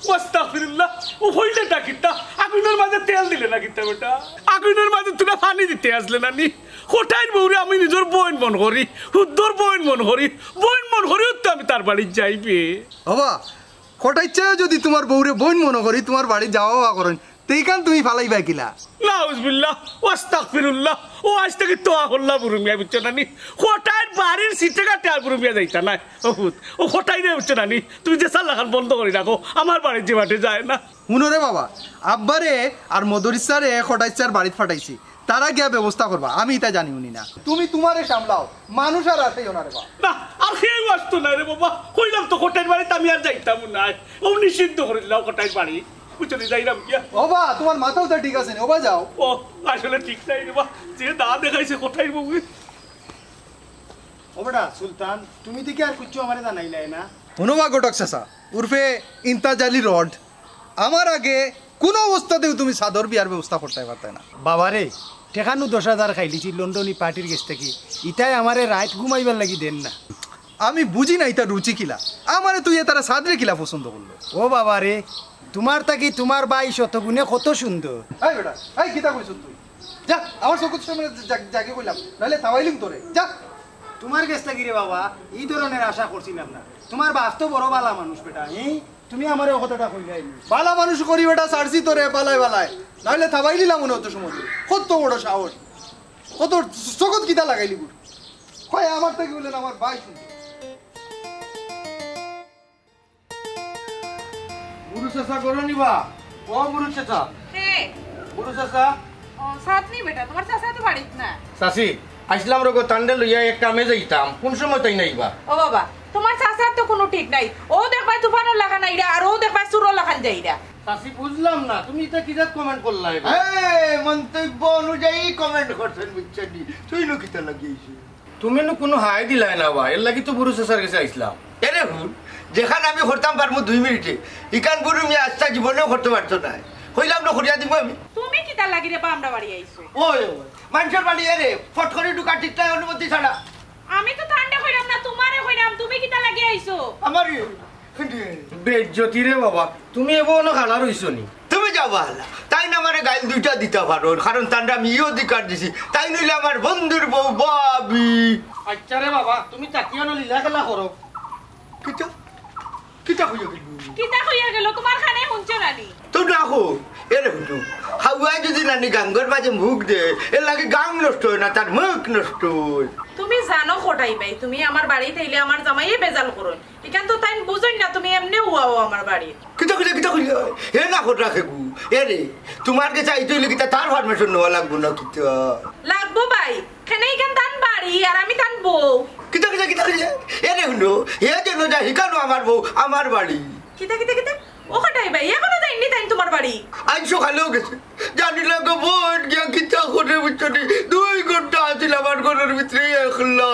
ওয়াস্তাগফিরুল্লাহ ও হইলে ডাকিতা আগুনের মাঝে তেল দিলে না কিতা বেটা আগুনের মাঝে তুই পানি দিতে আসলে না নি কোথায় বউরে আমি নিজের বোন মন করি হুদ্দর বোন মন করি তো আমি তার বাড়ি যাইবে বাবা খটাই চাও যদি তোমার বউরে বোন মনে করি তোমার বাড়ি যাওয়া করেন তেইখান তুমি ফালাইবা কিলা নাউজুবিল্লাহ ওয়াস্তাগফিরুল্লাহ ও আজ থেকে তোয়া হল্লা বুরুমিয়া বুঝছো না নি কোটায় বাড়ির সিটে কাটে আর বুরুমিয়া যাইতা না ও কোটায় রে বুঝছো না নি তুমি যে সাল্লাখান বন্ধ করে রাখো আমার বাড়ির যে বাটে যায় না শুনোরে বাবা আব্বারে আর মদরিসারে খটাইচার বাড়িতে ফাটাইছি তারা গিয়া ব্যবস্থা করবা আমি এটা জানি উনি না তুমি তোমারে সামলাও মানুষ আর আসেই ওনারে বা না আর সেই বস্তু নাই রে বাবা কইলাম তো কোটায় বাড়িতে আমি আর যাইতাম না ও নিষিদ্ধ করে দিলাম কোটায় বাড়ি বুঝলি যাইলাম কি ওবা তোমার মাথাও তো ঠিক আছে ওবা যাও ও আসলে ঠিক নাই রে বা যে দা দেখাইছে কোটায় বাবু ও বেটা সুলতান তুমি তো কি আর কিছু আমারে জানাইলাই না হনুমা গোটক চাচা উর্ফে ইন্তাজালি রড আমার আগে কোনো অবস্থাতেও তুমি সাদর বিয়ার ব্যবস্থা করতে পারতে না বাবারে ঠেকানো 10,000 খাইলিছি লন্ডনী পার্টির গেছ থেকে ইটাই আমারে রাত ঘুমাইবার লাগি দেন না আমি বুঝি না এটা রুচি কিলা আমারে তুই তারা সাদরে কিলা পছন্দ করলো ও বাবারে তোমার তাকি তোমার বাই শতগুণে কত সুন্দর এই বেটা এই কিতা কইছ তুই যা আমার চকুর সামনে জাগে কইলাম নাহলে তাওয়াইলিম তোরে যা তোমার গেছ লাগি রে বাবা এই ধরনের আশা করছিলাম না তোমার বাপ তো বড় বালা মানুষ বেটা তুমি আমার ও কথাটা কইলাই বালা মানুষ করি বেটা সারছি তোরে বালাই বালাই নাহলে থাবাই দিলাম মনে হতো সময় কত বড় সাহস কত চকত কিতা লাগাইলি বুড় কয় আমার থেকে বললেন আমার ভাই শুনতে গুরু চাচা করো নিবা ও গুরু চাচা গুরু চাচা সাথনি বেটা তোমার চাচা তো বাড়িত না চাচি আসলাম রোগ তান্ডে লইয়া এক কামে যাইতাম কোন সময় তাই নাইবা ও বাবা তোমার চাচার তো কোনো ঠিক নাই ও দেখবাই তুফানের লাগান আইরা আর ও দেখবাই সুরো লাগান যাইরা চাচি বুঝলাম না তুমি এটা কি জাত কমেন্ট করলা মন্তব্য অনুযায়ী কমেন্ট করছেন বুঝছেন তুই নো কিতা লাগিয়েছিস তুমি নো কোনো হাই দিলাই না বা এর লাগি তো গুরু চাচার কাছে আইছিলাম এরে হুন যেখানে আমি করতাম পারবো 2 মিনিটে ইকান গুরু মিয়া আস্থা জীবনেও করতে পারতো না হইলাম না করিয়া দিব আমি তুমি কি তার লাগি রে বা আমরা বাড়ি আইছো ওই মানুষের বাড়ি এরে ফট করে ঢুকা ঠিকঠাক অনুমতি ছাড়া আমি তো ঠান্ডা কইরাম না তোমারে কইরাম তুমি কি তার লাগি আইছো আমারই বেজ্জতি রে বাবা তুমি এমন খানা রইছো নি তুমি যাও বালা তাই না আমার গাইল 2টা দিতে পারো কারণ তান্ডা আমি ইও অধিকার দিছি তাই নইলে আমার বন্ধুর বউ বাবি আচ্ছা রে বাবা তুমি তাকিয়া ন লীলা খেলা করো কিটা কিটা হইয়া গেল কিতা কইয়া গেল তোমার খানে হুনছো নানি তো রাখো এরে হুটু হাওয়ায় যদি নানি গাঙ্গর মাঝে মুখ দে এর লাগে গাং নষ্ট হয় না তার মুখ নষ্ট হয় তুমি জানো খটাই ভাই তুমি আমার বাড়িতে এলে আমার জামাইয়ে বেজাল করো এখান তো তাই বুঝুন না তুমি এমনি উয়াও আমার বাড়ি কিটা হে না খট রাখে গু এরে তোমার কাছে আইতে হইলে কিটা তার পারমিশন নেওয়া লাগবো না কিটা লাগবো ভাই খানে এখান তান বাড়ি আর আমি তান বউ কিটা এরে হুনো হে যেন যা হিকানো আমার বউ আমার বাড়ি কিতা ও খটাই ভাই এখনো যাইনি তাই তোমার বাড়ি আজ সকালেও গেছে জানি না গো বোন গিয়া কিটা করে বুঝছি 2 ঘন্টা আছিল আমার ঘরের ভিতরে একলা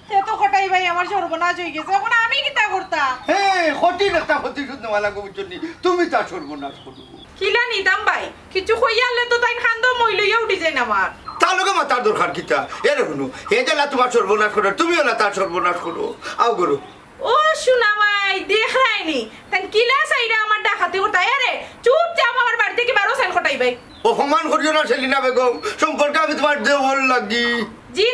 সে তো খটাই ভাই আমার সর্বনাশ হয়ে গেছে এখন আমি কিতা করতাম ক্ষতি শুনতে মালা গো বুঝছি তুমি তা সর্বনাশ করবো কিলা নিতাম ভাই কিছু কইয়ালে তো তাই খান্দ মই লইয়া উঠি যায় না আমার তার লগে মাতার দরকার কিতা এরে হুনো হে জেলা তোমার সর্বনাশ করো তুমিও না তার সর্বনাশ করো আও করো ও শোনা ভাই দেখ রাইনি তাই কিলা সাইরা আমার ডাকাতি করতা আরে চুপচাপ আমার বাড়ি থেকে বারো সাইন খটাই ভাই অপমান করিও না সেলিনা বেগম সম্পর্কে আমি তোমার দেওয়ার লাগি জি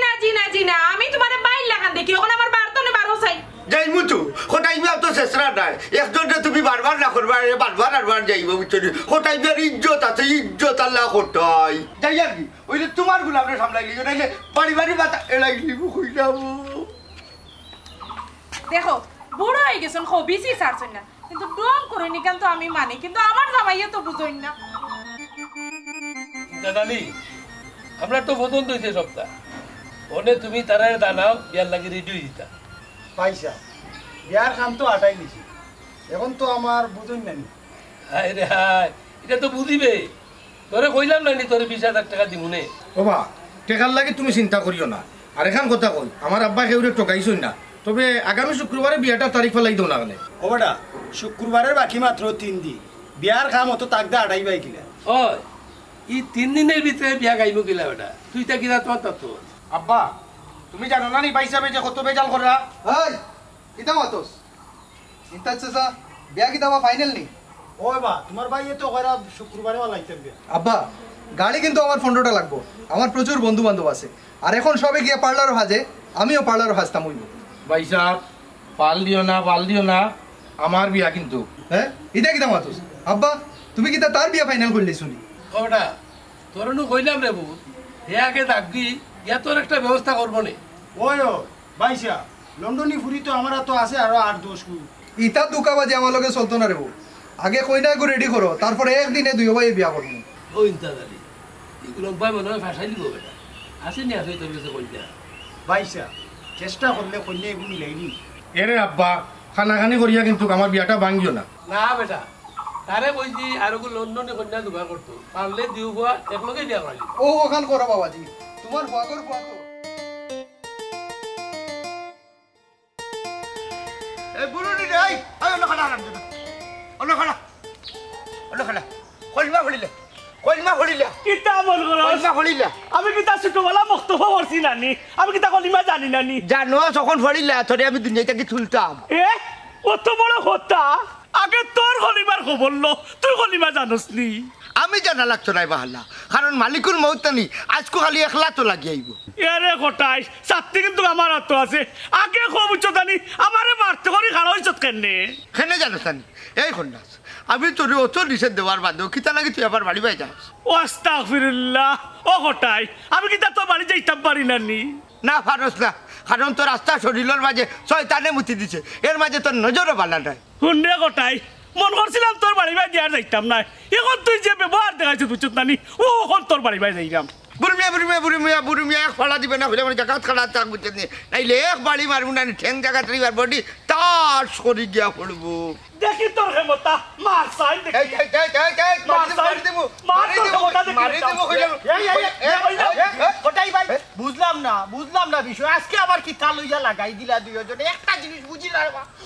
না আমি তোমারে বাইর লাগান দেখি ওখানে আমার বারতনে বারো সাইন যাই মুতু কোটাই বিয়া তো শেষরা নাই একজনটা তুমি বারবার না করবা বারবার যাইব বুঝছো কোটাই বিয়ার ইজ্জত আছে ইজ্জত আল্লাহ কোটাই যাই আর কি ওই যে তোমার গুলো আমরা সামলাই লিখো নাইলে বাড়ি মাথা এলাই লিখো কইলাম দেখো বুড়ো হয়ে গেছেন বেশি ছাড়ছেন না কিন্তু ডং করে নিকান তো আমি মানি কিন্তু আমার জামাইয়া তো বুঝইন না দাদালি আমরা তো পছন্দ হয়েছে সপ্তাহ ওনে তুমি তারার দানাও বিয়ার লাগি রেডি হয়ে দিতা পয়সা বিয়ার খান তো আটাই দিছি এখন তো আমার বুঝুন না হায় রে হায় এটা তো বুঝিবে তোরে কইলাম না নি তোরে 20,000 টাকা দিমুনে বাবা টেকার লাগে তুমি চিন্তা করিও না আর এখন কথা কই আমার আব্বা কেউরে ঠকাইছই না তবে আগামী শুক্রবারে বিয়াটা তারিখ ফেলাই দাও না কেন ও বেটা শুক্রবারের বাকি মাত্র 3 দিন বিয়ার কাম হতো তাকদা আড়াই বাই কিলা ওই এই 3 দিনের ভিতরে বিয়া গাইব কিলা বেটা তুই তা কিনা তো আব্বা তুমি জানো না নি বাইসাবে যে কত বেজাল করা এই কিতা মাতস ইন্তা চাচা বিয়া কি দাবা ফাইনাল নি ওই বা তোমার ভাই তো কইরা শুক্রবারে ওলাইতেন বিয়া আব্বা গাড়ি কিন্তু আমার 15টা লাগবো আমার প্রচুর বন্ধু বান্ধব আছে আর এখন সবে গিয়ে পার্লারও হাজে আমিও পার্লারও হাজতাম হইব ভাই সাহেব পাল দিও না আমার বিয়া কিন্তু হ্যাঁ ইটা কিতা মাতস আব্বা তুমি কিতা তার বিয়া ফাইনাল করলি শুনি ও বেটা তোর নু কইলাম রে বউ হে আগে থাকবি ইয়া তোর একটা ব্যবস্থা করবো নে ওই ও ভাইসা লন্ডনি ফুরি তো আমার তো আছে আর 8-10 কু ইতা দুকাবাজি আমার লগে চলতো না রে বউ আগে কইনা গো রেডি করো তারপরে একদিনে দুই ভাই বিয়া করবো ও ইন্তাদারি এগুলো ভাই মনে হয় ফাঁসাই দিব বেটা আসেনি আসে তোর কাছে কইলা ভাইসা চেষ্টা করলে কন্যা এগুলো মিলাইনি এরে আব্বা খানাখানি করিয়া কিন্তু আমার বিয়াটা ভাঙিও না না বেটা তারে কইছি আর ওগুলো লন্ডনে কন্যা জোগাড় করতো পারলে দিও বুয়া একলগে বিয়া করালি ও ওখান করো বাবাজি তোমার হুয়াকর হুয়াকর এই বুড়ি রে এই অন্য খালা হারাম দাদা অন্য খালা কলমা হলিলে কিতা মন করো কলমা হলিলে আমি কিতা ছোটবেলা বক্তব্য করছি নানি আমি কিতা কলিমা জানি নানি জানো যখন হলিলে তোরে আমি দুনিয়া থেকে তুলতাম এ কত বড় হতা আগে তোর কলিমার খবর লো তুই কলিমা জানোস নি আমি জানা লাগতো নাই বাহাল্লা কারণ মালিকুর মৌতানি আজকে খালি একলা তো লাগি আইব এরে গোটাই সাথে কিন্তু আমার হাত আছে আগে খুব উচ্চতানি আমারে মারতে করি খাড়া হইছ কেনে কেনে জানো তানি এই খন্ডাস আমি তোর অত নিষেধ দেওয়ার বাদেও কিতা লাগে তুই আবার বাড়ি বাই যাস ও আস্তাগফিরুল্লাহ ও গোটাই আমি কিতা তোর বাড়ি যাইতাম পারি নানি না পারস না কারণ তোর রাস্তা শরীরের মাঝে শয়তানে মুতি দিছে এর মাঝে তোর নজরও বালা নাই হুন্ডে গোটাই মন করছিলাম তোর বাড়ি বাই দিয়ে যাইতাম না এখন তুই যে ব্যবহার দেখাইছিস বুঝছত নানি ও এখন তোর বাড়ি বাই যাইলাম বুড়িমিয়া এক ফালা দিবে না হলে মানে জাগাত খাড়া থাক বুঝছেন নাইলে এক বাড়ি মারবো না ঠ্যাং জাগাত রিবার বডি তার সরি গিয়া পড়বো দেখি তোর ক্ষমতা মার সাইন দেখি বুঝলাম না বিষয় আজকে আবার কি তা লইয়া লাগাই দিলা দুইজনে একটা জিনিস বুঝি না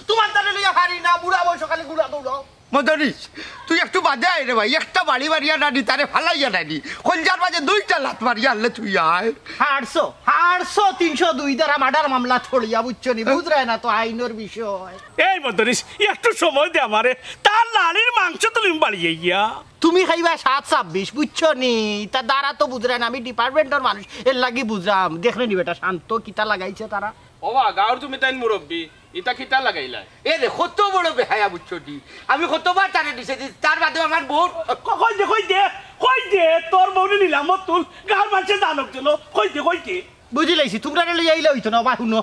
তোমার তারে লইয়া হারি না বুড়া বয়স খালি গুড়া দৌড়াও মদরিস তুই একটু বাদে আয় রে ভাই একটা বাড়ি মারিয়া নানি তারে ফালাইয়া নানি খঞ্জার মাঝে দুইটা লাত মারিয়া আনলে তুই আয় 302 দ্বারা মার্ডার মামলা ছড়িয়া বুঝছো নি বুঝরায় না তো আইনের বিষয় এই মদরিস একটু সময় দে আমারে তার লালির মাংস তুলি বাড়িয়ে গিয়া তুমি খাইবা 7-26 বুঝছো নি তা দ্বারা তো বুঝরায় না আমি ডিপার্টমেন্টের মানুষ এর লাগি বুঝরাম দেখলে নি বেটা শান্ত কিতা লাগাইছে তারা ওবা গাঁর তুমি তাই মুরব্বী ইটা কিতা লাগাইলা এ রে কত বড় বেহায়া বুঝছো দি আমি কতবার তারে দিছে তার বাদে আমার বউ কই দে তোর বউনি নিলাম তুল গার মাঝে জানক চলো কই দে বুঝি লাইছি তোমরা লইয়া আইলে হইতো না বা শুনো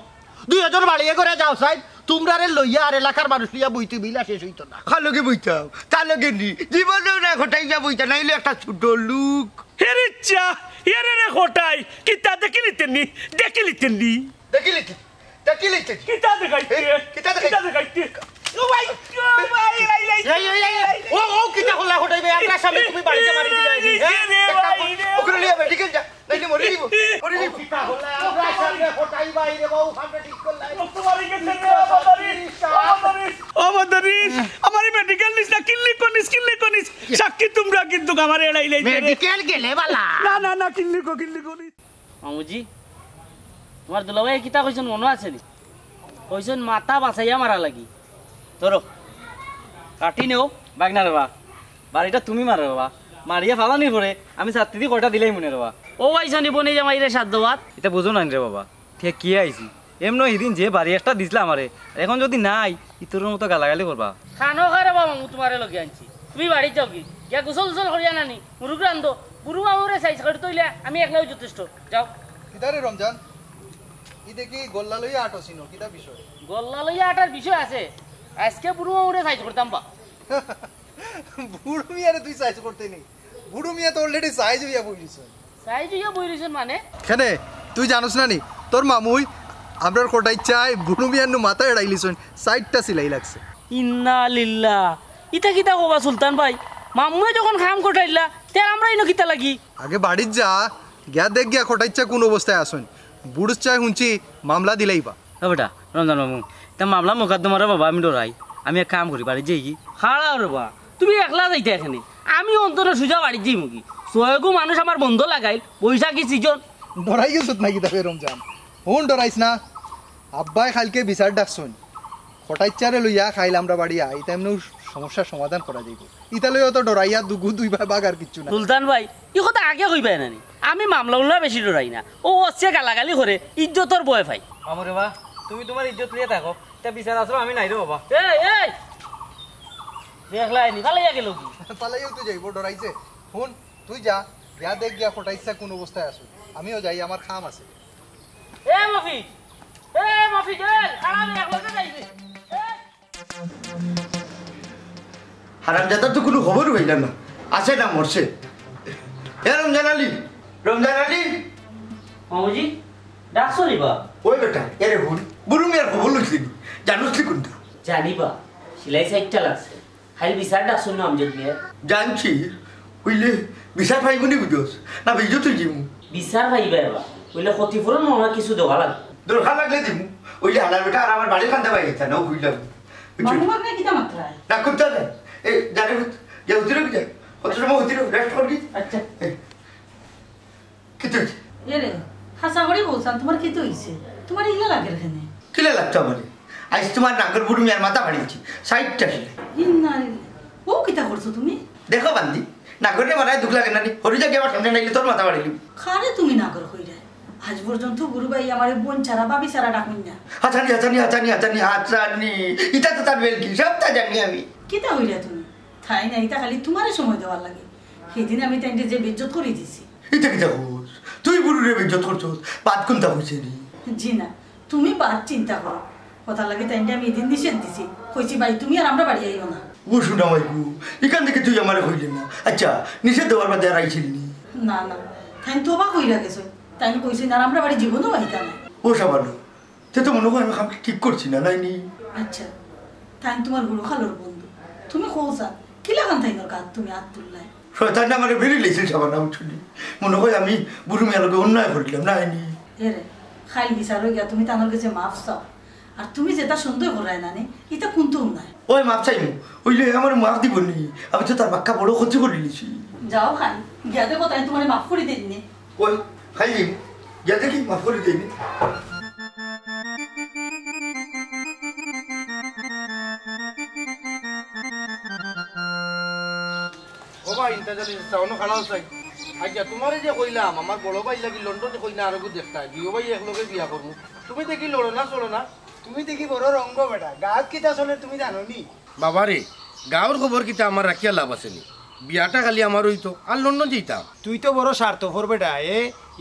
2000 বাড়িয়ে করে যাও সাইড তোমরা লইয়া আর এলাকার মানুষ লইয়া বইতে বিলা শেষ হইতো না খালকে বইতাম তার লগে নি জীবনেও না ঘটাই যা বইতা নাইলে একটা ছোট লোক হেরিচ্ছা হেরে রে ঘটাই কিতা দেখিলি তেনি দেখিলি কিতা দেখাইতে ও ভাই ও কিতা হলা হটাইবে আমরা সামনে তুমি বাড়িতে মারি দিলা ওগুলো লিয়া মেডিকেল যা নাইলে মরে দিব কিতা হলা আমরা সামনে হটাইবা রে বাবু সামনে ঠিক করলাই তোমারই গেছে ও মদরিস আমারে মেডিকেল নিস না কিল্লি কোনিস সাক্ষী তোমরা কিন্তু আমারে এড়াইলাই মেডিকেল গেলে বালা না কিল্লি কোনিস মামুজি তোমার দুলাভাই কিতা কইছেন মনে আছে নি কইছেন মাথা বাঁচাইয়া মারা লাগি তোর কাটি নেও বাগনা রেবা বাড়িটা তুমি মারো বাবা মারিয়া ফালানি পরে আমি ছাত্রী কয়টা দিলেই মনে রেবা ও আইসানি বনে জামাই রে সাধ্য বাদ এটা বুঝো না রে বাবা ঠিক কি আইছি এমন এদিন যে বাড়ি একটা দিছিলাম আমারে এখন যদি নাই ইতরের মতো গালাগালি করবা খানো খারে বাবা মু তোমারে লগে আনছি তুমি বাড়ি যাও কি কে গোসল করিয়া নানি মুরুগ রান্ধো বুড়ু মামুরে সাইজ করে তইলে আমি একলাই যথেষ্ট যাও কিদারে রমজান ই দেখি গোল্লা লইয়া আটো সিনো কিতা বিষয় গোল্লা লইয়া আটার বিষয় আছে আজকে বুড়ু মামুরে সাইজ করতাম বা বুড়ো মিয়ারে তুই সাইজ করতে নেই বুড়ো মিয়া তো অলরেডি সাইজ হইয়া বইলিছ সাইজ হইয়া বইরিছেন মানে কেনে তুই জানোস না নি তোর মামুই আমরার কোটাই চাই বুড়ো মিয়ার নু মাথা এড়াইলিছ সাইডটা সিলাই লাগছে ইন্না লিল্লাহ ইতা কিতা কবা সুলতান ভাই মাম্মুয়ে যখন খাম কটাইলা তে আমরা ইনো কিতা লাগি আগে বাড়ির যা গিয়া দেখ গিয়া খটাইচ্ছা কোন অবস্থায় আসুন বুড়ুর চাই শুনছি মামলা দিলেইবা ও বেটা রমজান মামু তা মামলা মোকদ্দমারে বাবা আমি ডরাই আমি এক কাম করি বাড়ি যাই কি খাড়া রে বা তুমি একলা যাইতে এখানে আমি অন্তরে সুজা বাড়ি যাই মুখি ছয়গো মানুষ আমার বন্ধ লাগাইল পয়সা কি সিজন ডরাই গেছত নাকি তবে রমজান হুন ডরাইস না আব্বাই খালকে বিচার ডাকছুন খটাইচ্চারে লইয়া খাইল আমরা বাড়ি আই তেমনি সমস্যার সমাধান করা যাইব ইতালে তো ডরাইয়া দুই ভাই বাঘ আর কিচ্ছু না সুলতান ভাই ই কথা আগে কইবাই নানি আমি মামলা উল্লা বেশি ডরাই না ও অচ্ছে গালাগালি করে ইজ্জতর বয় ভাই আমরে বা তুমি তোমার ইজ্জত লিয়ে থাকো তা বিচার আসলো আমি নাই রে বাবা এই দেখলাই নি পালাইয়া গেল কি পালাইও তো যাইব ডরাইছে হুন তুই যা গিয়া দেখ গিয়া খটাইচ্ছা কোন অবস্থায় আসুন আমিও যাই আমার খাম আছে মফি খারাপ একলগে যাইবে হারামজাদা তো কোনো খবর হইলাম না আছে না মরছে এ রমজান আলী মামুজি ডাকছো নি বা ওই বেটা এরে হুন বুড়ু মিয়ার খবর লইছিলি জানুসলি কোনটা জানিবা সিলাই সাইটটা লাগছে খালি বিচার ডাকছো না আমজদ মিয়া জানছি কইলে বিচার পাইবনি বুঝোস না বিজো তুই জিমু বিচার ভাইবা বা কইলে ক্ষতিপূরণ মনে কিছু দেওয়া লাগবে দরকার লাগলে দিমু ওইলে হালার বেটা আর আমার বাড়ির খান্দা পাই গেছে না কইলাম মামুমাক না কিতা মাত্রা না করতে না এই জানে যে উঠির কি যায় কত সময় উঠির রেস্ট করবি আচ্ছা কি তুই এরে হাসা করে বলছান তোমার কি তো হইছে তোমার ইলা লাগে এখানে কিলে লাগতো আমার আজ তোমার নাগর বুড়ু মিয়ার মাথা বাড়িয়েছি সাইডটা ছিলে ইন্নারে ও কিতা করছো তুমি দেখো বান্দি নাগরে মারায় দুঃখ লাগে না হরি জাগে আমার সামনে নাইলে তোর মাথা বাড়িলি খারে তুমি নাগর কইরা আজ পর্যন্ত গুরু ভাই আমারে বোন ছাড়া বাবি ছাড়া ডাকুন না হাতানি ইটা তো তার বেল কি সব তা জানি আমি কিতা হইরা তুমি তাই না এটা খালি তোমারে সময় দেওয়ার লাগে সেদিন আমি তাইতে যে বেজ্জত করে দিছি এটা কি দেখোস তুই বুড়ু রে বেজ্জত করছস বাদ কোনটা হইছে নি জি না তুমি বাদ চিন্তা করো কথা লাগে তাইতে আমি এদিন নিষেধ দিছি কইছি ভাই তুমি আর আমরা বাড়ি আইও না ও শুনা মাইকু এখান থেকে তুই আমারে কইলি না আচ্ছা নিষেধ দেওয়ার বাদে আর আইছিলি নি না না তাই তোবা কইরা গেছো তাই কইছি না আমরা বাড়ি জীবনও আইতা না ও সাবানো তে তো মনে হয় আমি কাম ঠিক করছি না নাইনি আচ্ছা তাই তোমার গুরু খালোর বন্ধু তুমি কওছা কি লাগান তাইনোর কাজ তুমি হাত তুললাই শয়তান আমারে বেরি লইছে সাবানা উঠলি মনে হয় আমি বুড়ু মিয়ার লগে অন্যায় করিলাম নাইনি এরে খাইল বিচার হই গিয়া তুমি তানোর কাছে মাফ চাও আর তুমি যেটা সন্দেহ করায় না নে এটা কোনটো নাই ওই মাপ চাইমু ওইলে আমার মাফ দিব নি আমি তো তার বাক্কা বড় ক্ষতি করে লিছি যাও খাই গিয়া দেখো তাই তোমার মাফ করে দিন ওই খাই গিয়া দেখি মাফ করে দিইনি ও ভাই ইন্টারজালি চাওনো খাড়া চাই আচ্ছা তোমারে যে কইলাম আমার বড় ভাই লাগি লন্ডনে কই না আরো দেখতা বিও ভাই একলগে বিয়া করবো তুমি দেখি লড়ো না চলো না তুমি দেখি বড় রঙ্গ বেটা গাঁত কিতা চলে তুমি জানো নি বাবারে গাঁৱৰ খবর কিতা আমার রাখিয়া লাভ আছে নি বিয়াটা খালি আমার হইতো আর লন্ডন যেতাম তুই তো বড় স্বার্থপর বেটা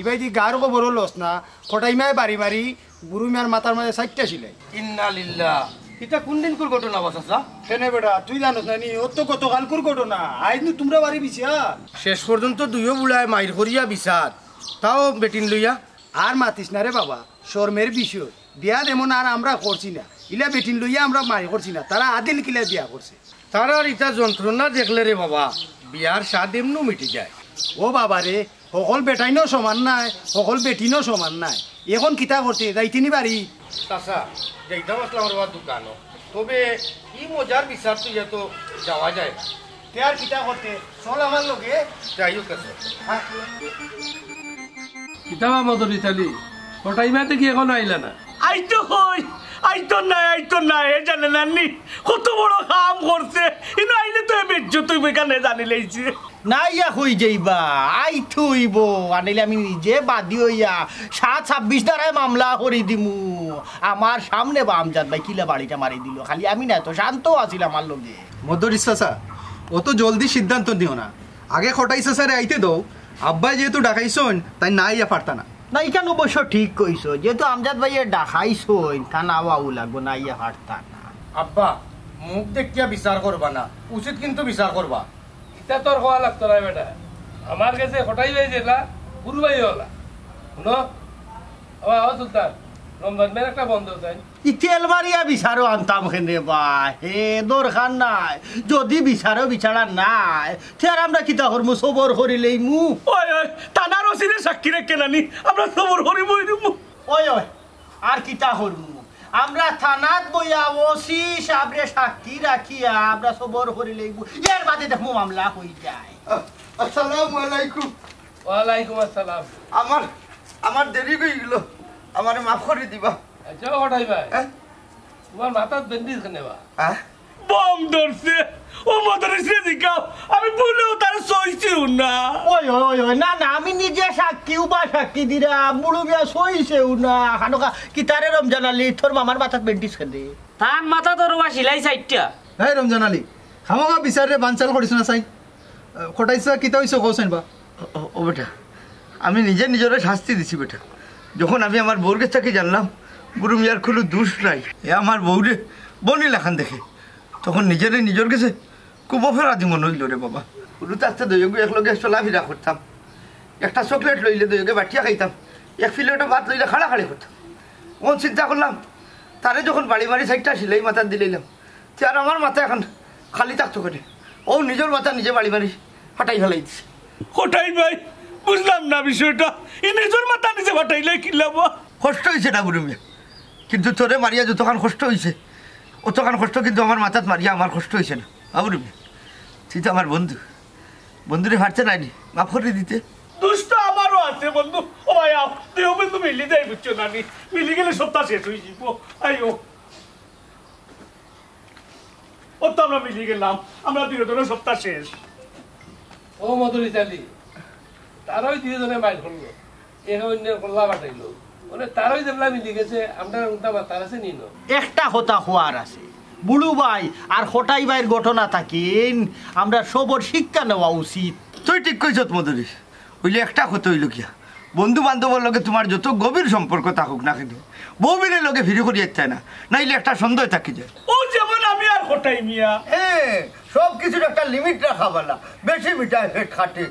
ইবাই দি গাঁর বড় লস না খটাইমায় বাড়ি বাড়ি গুরু মিয়ার মাথার মাঝে সাইটটা ছিলে ইন্না লিল্লাহ এটা কোন দিন কোন ঘটনা বাসা কেনে বেটা তুই জানোস না নি ওর তো গতকালকুর ঘটনা আজ নু তোমরা বাড়ি বিছিয়া শেষ পর্যন্ত দুইও বুড়ায় মাইর করিয়া বিচার তাও বেটিন লইয়া আর মাতিস না রে বাবা শর্মের বিষয় বিয়া এমন আর আমরা করছি না ইলা বেটিন লইয়া আমরা মারি করছি না তারা আদিন কিলা বিয়া করছে তারা ইটা যন্ত্রণা দেখলে রে বাবা বিয়ার স্বাদ এমনু মিটি যায় ও বাবা রে সকল বেটাইনও সমান নাই সকল বেটিনও সমান নাই এখন কিতা করতে যাইতিনি বাড়ি চাচা যাইতাম আসলাম আমার দোকানও তবে কি মজার বিচার তুই এত যাওয়া যায় না তে আর কিতা করতে চল আমার লগে যাই হোক আছে কিতাবা মদর ইতালি হঠাইমাতে কি এখন আইলা না আইতো হই আইতো নাই এ জানে নানি কত বড় কাম করছে ইনো আইলে তো বেজ্জত তুই বেকানে জানি লইছে না ইয়া হই যাইবা আই থইব আনিলে আমি নিজে বাদি হইয়া 7-26 দ্বারায় মামলা করি দিমু আমার সামনে বামজাদ ভাই কিলা বাড়িটা মারি দিল খালি আমি না তো শান্ত আছিলাম আমার লগে মধ্যরিস চাচা অত জলদি সিদ্ধান্ত দিও না আগে খটাই চাচারে আইতে দাও আব্বাই যেহেতু ডাকাইছন তাই না ইয়া পারতা না না ইখান অবশ্য ঠিক কইছো যেহেতু আমজাদ ভাইয়ের ডাকাইছই তা নাওয়াও লাগবো না ইয়া পারতা না আব্বা মুখ দেখিয়া বিচার করবা না উচিত কিন্তু বিচার করবা এটা তোর হওয়া লাগতো না বেটা আমার কাছে হঠাই ভাই যেলা গুরু ভাই হলা শুনো ও সুলতান রমজান মেয়ের একটা বন্ধ চাই ই তেল মারিয়া বিচারও আনতাম খেনে বা হে দরকার নাই যদি বিচারও বিচারা নাই তে আর আমরা কিতা করমু সবর করিলেই মু ওই ওই টানার ওসিরে সাক্ষী রেখে নানি আমরা সবর হরি বই দিব ওই ওই আর কিতা করমু আমরা থানাত বইয়া ওসি সাবরে সাক্ষী রাখিয়া আমরা সবর করিলেই মু এর বাদে দেখমু মামলা হই যায় আসসালামু আলাইকুম। ওয়ালাইকুম আসসালাম। আমার দেরি হয়ে গেল, আমার মাফ করে দিবা। আচ্ছা হঠাই ভাই তোমার মাথার বেন্ডিজ কেনে বা বম ধরছে ও মাদারিসে দিকাও আমি বলেও তার সইছিও না। ওই ওই ওই না না আমি নিজে সাক্ষী উবা সাক্ষী দিরা মুড়ু মিয়া সইছেও না খানোকা কিতারে রমজান আলী তোর মামার মাথাত বেন্টিস খেলে তার মাথা তোর বা সিলাই সাইডটা হ্যাঁ রমজান আলী খামাকা বিচারে বানচাল করিস না চাই খটাইছা কিতা হইছ কৌছেন বা ও বেটা আমি নিজে নিজের শাস্তি দিছি বেটা। যখন আমি আমার বউর কাছ থেকে জানলাম গুরু মিয়ার কোনো দোষ নাই, এ আমার বউরে বনি লেখান দেখে, তখন নিজের কাছে খুব অপরাধী মনে হইল রে বাবা। গুরুতে আসতে দইগে একলগে চলাফেরা করতাম, একটা চকলেট লইলে দইগে বাটিয়া খাইতাম, এক ফিলেটা ভাত লইলে খাড়াখাড়ি করতাম। কোন চিন্তা করলাম তারে যখন বাড়ি বাড়ি সাইডটা সিলাই মাথা দিলাম তে আর আমার মাথা এখন খালি থাকতো করে, ও নিজের মাথা নিজে বাড়ি বাড়ি ফাটাই ফেলাই দিছে। হঠাই ভাই বুঝলাম না বিষয়টা, ই নিজের মাথা নিজে ফাটাইলে কি লাভ? কষ্ট হয়েছে না গুরু মিয়া, কিন্তু তোরে মারিয়া যতক্ষণ কষ্ট হয়েছে অতক্ষণ কষ্ট কিন্তু আমার মাথাত মারিয়া আমার কষ্ট হয়েছে না। গুরু মিয়া তুই তো আমার বন্ধুরে হারতে নাইনি, মাফ করে দিতে। দুষ্ট আমারও আছে বন্ধু। ও ভাই আও তুইও কিন্তু মিলি যাই বুঝছো নানি, মিলি গেলে সপ্তাহ শেষ হয়ে যাব। আইও ও তো আমরা মিলি গেলাম, আমরা দুজনের সপ্তাহ শেষ। ও মধুরি চালি তারাই দুজনে মাইল করলো, এ অন্যের কল্লা বাটাইলো, মানে তারাই যেগুলা মিলি গেছে আমরা উল্টা তার আছে নিল। একটা হতা হওয়ার আছে বুড়ু ভাই আর হটাই ভাইয়ের ঘটনা থাকিন আমরা সবর শিক্ষা নেওয়া উচিত। তুই ঠিক কইছ মধুরি, হইলে একটা কথা হইল কিয়া বন্ধু বান্ধবের লগে তোমার যত গভীর সম্পর্ক থাকুক না কেন বউবিনের লগে ফিরে করিয়ে চায় না, নাইলে একটা সন্দেহ থাকি যায়। ও যেমন আমি আর হটাই মিয়া, হ্যাঁ সব কিছুর একটা লিমিট রাখা বলা, বেশি মিটায় পেট খাটে।